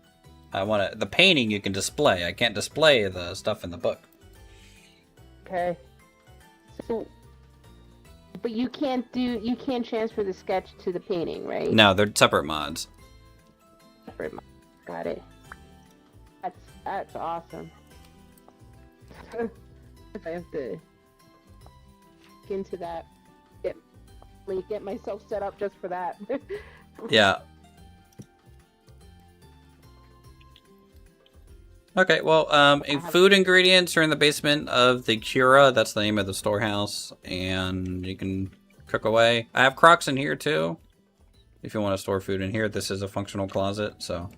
the painting you can display. I can't display the stuff in the book. Okay. So, but you can't transfer the sketch to the painting, right? No, they're separate mods. Separate mods. Got it. That's awesome. If I have to get into that, get myself set up just for that. Yeah. Okay, well, food ingredients are in the basement of the Cura. That's the name of the storehouse, and you can cook away. I have crocs in here, too. If you want to store food in here, this is a functional closet, so...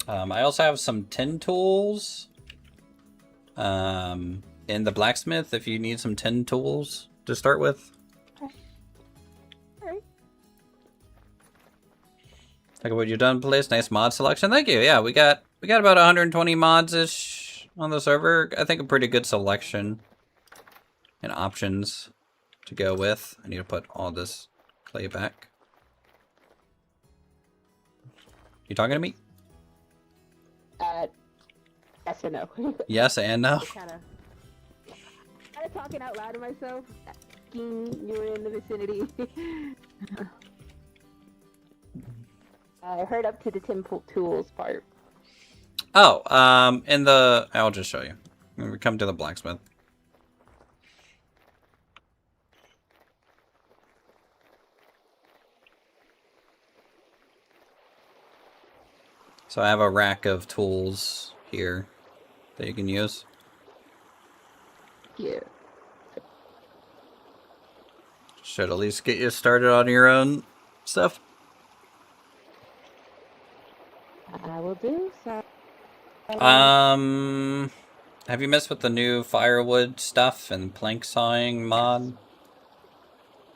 I also have some tin tools in the blacksmith if you need some tin tools to start with. Okay. Alright. Talk about your done place. Nice mod selection. Thank you. Yeah, we got about 120 mods-ish on the server. I think a pretty good selection and options to go with. I need to put all this clay back. You talking to me? Yes or no? Yes and no. Kind of talking out loud to myself. You were in the vicinity. I heard up to the temporal tools part. Oh, I'll just show you. When we come to the blacksmith. So I have a rack of tools here that you can use. Yeah. Should at least get you started on your own stuff. I will do so. Have you messed with the new firewood stuff and plank sawing mod?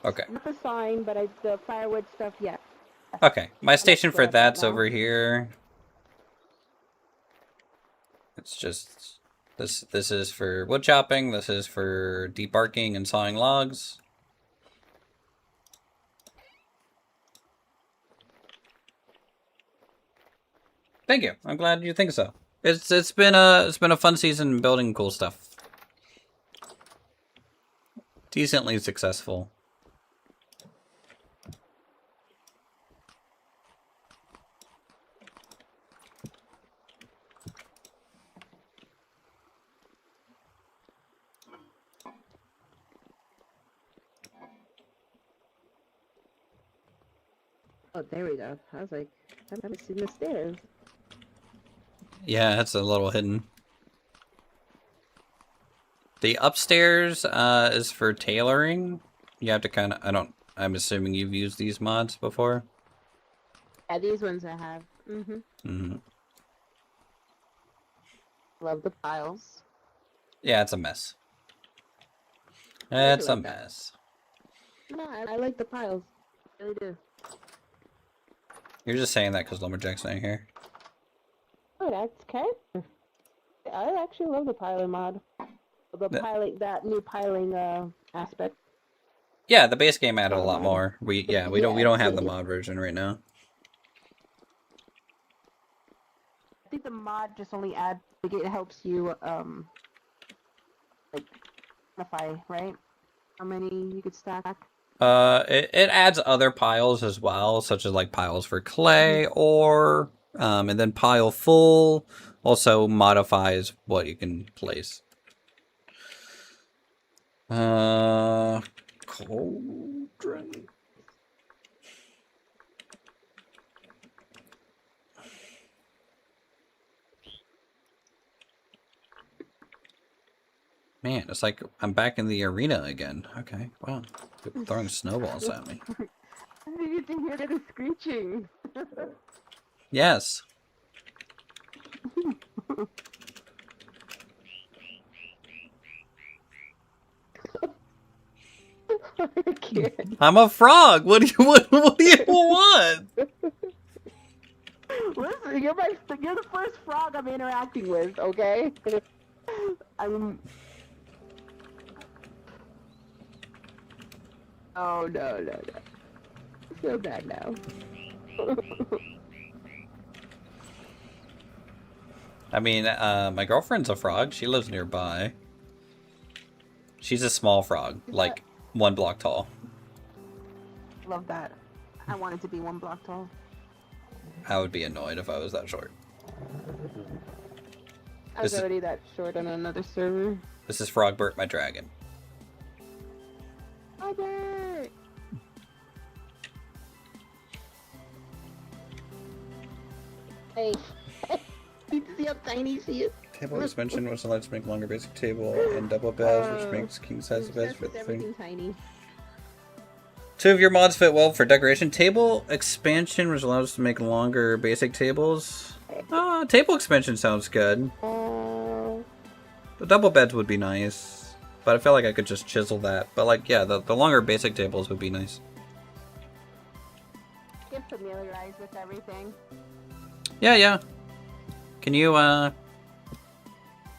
Okay. Not the sign, but the firewood stuff, yeah. Okay. My station good for at that that's now. over here. It's just this is for wood chopping, this is for debarking and sawing logs. Thank you. I'm glad you think so. It's been a fun season building cool stuff. Decently successful. Oh, there we go. I was like, I've never seen the stairs. Yeah, it's a little hidden. The upstairs is for tailoring. You have to kind of, I'm assuming you've used these mods before. Yeah, these ones I have. Love the piles. Yeah, it's a mess. I It's a like that. mess. No, I like the piles. I really do. You're just saying that because Lumberjack's not here. Oh, that's okay. I actually love the piling mod. That new piling aspect. Yeah, the base game added a lot more. We don't have the it- mod version right now. I think the mod just only adds, like, it helps you like quantify, right? How many you could stack. It adds other piles as well, such as like piles for clay or and then pile full also modifies what you can place. Cauldron. Man, it's like I'm back in the arena again. Okay, wow. People throwing snowballs at me. You can hear the screeching. Yes. I can't. I'm a frog. What do you want? Listen, you're the first frog I'm interacting with, okay? I'm. Oh no. I feel bad now. I mean, my girlfriend's a frog. She lives nearby. She's a small frog, like 1 block tall. Love that. I want it to be 1 block tall. I would be annoyed if I was that short. I was already that short on another server. This is Frogbert, my dragon. Albert! Hey. You see how tiny she is? Table expansion was allowed to make longer basic table and double beds, which makes king size beds for the thing. Tiny. 2 of your mods fit well for decoration. Table expansion was allowed us to make longer basic tables. Table expansion sounds good. The double beds would be nice, but I feel like I could just chisel that. But like, yeah, the longer basic tables would be nice. Get familiarized with everything. Yeah. Can you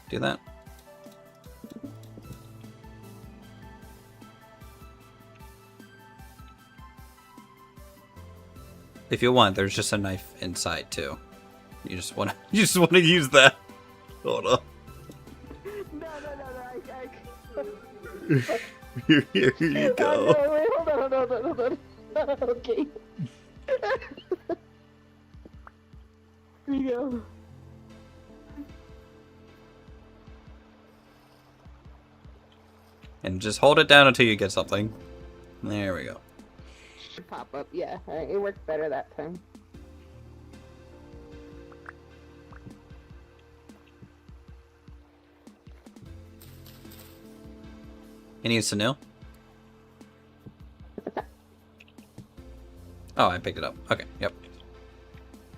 do that? If you want, there's just a knife inside too. You just want to use that. Hold on. No. Here you go. No, wait, hold on. Okay. Here you go. And just hold it down until you get something. There we go. Should pop up, yeah. Alright, it worked better that time. You need some new? Oh, I picked it up. Okay, yep.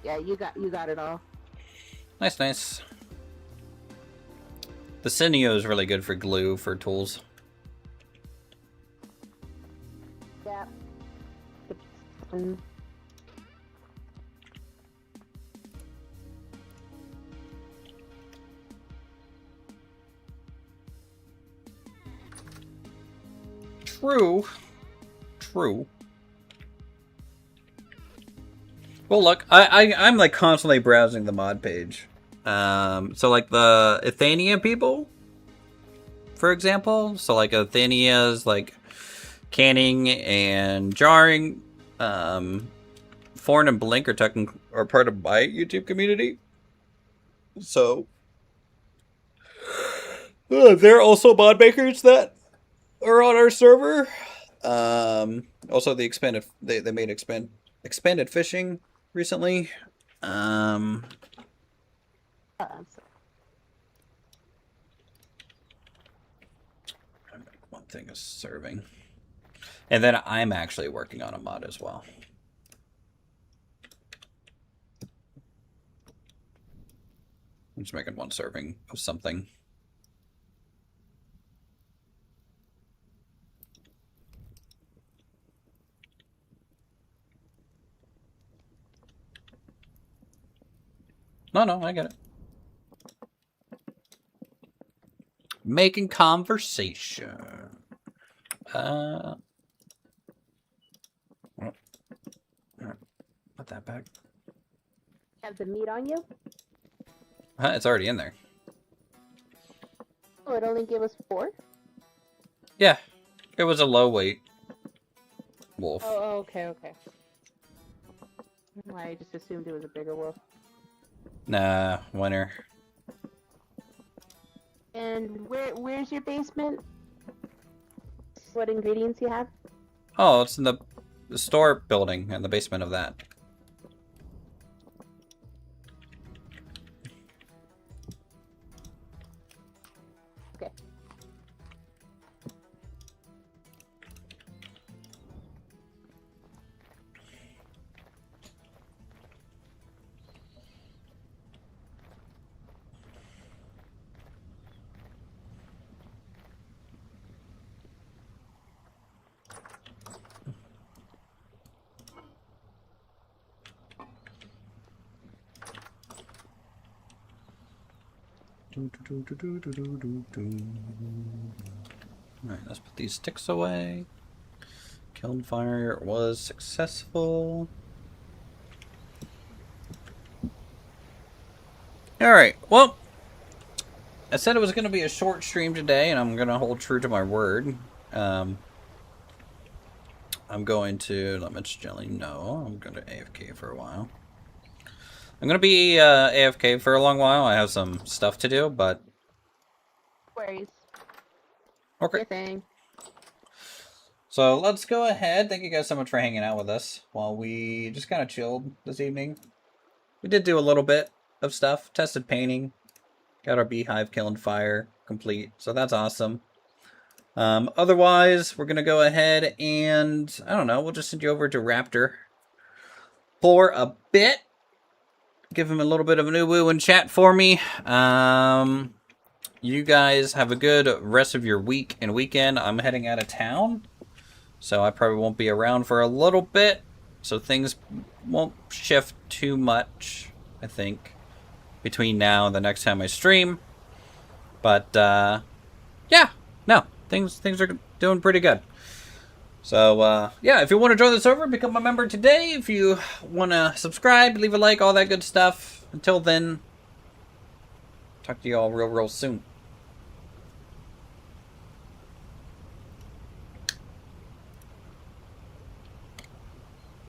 Yeah, you got it all. Nice, nice. The sinew is really good for glue for tools. Yeah. True. True. Well, look, I'm like constantly browsing the mod page. So like the Athenia people, for example. So like Athenia's like canning and jarring. Foreign and Blink are part of my YouTube community. So they're also mod makers that are on our server. Also they made expanded fishing recently. One thing is serving. And then I'm actually working on a mod as well. I'm just making one serving of something. No, I get it. Making conversation. Put that back. Have the meat on you? It's already in there. Oh, it only gave us 4? Yeah. It was a low weight wolf. Oh, okay. I just assumed it was a bigger wolf. Nah, winner. And where's your basement? What ingredients you have? Oh, it's in the store building in the basement of that. Okay. Alright, let's put these sticks away. Kiln fire was successful. Alright, well, I said it was going to be a short stream today, and I'm going to hold true to my word. I'm going to let Mitch Jelly know I'm going to AFK for a while. I'm going to be AFK for a long while. I have some stuff to do, but... Worries. Okay. Your thing. So let's go ahead. Thank you guys so much for hanging out with us while we just kind of chilled this evening. We did do a little bit of stuff. Tested painting. Got our Beehive Kiln fire complete. So that's awesome. Otherwise, we're going to go ahead and, I don't know, we'll just send you over to Raptor for a bit. Give him a little bit of an uwu in chat for me. You guys have a good rest of your week and weekend. I'm heading out of town, so I probably won't be around for a little bit. So things won't shift too much, I think, between now and the next time I stream. But, yeah, no, things are doing pretty good. So, yeah, if you want to join the server, become a member today. If you want to subscribe, leave a like, all that good stuff. Until then, talk to you all real soon.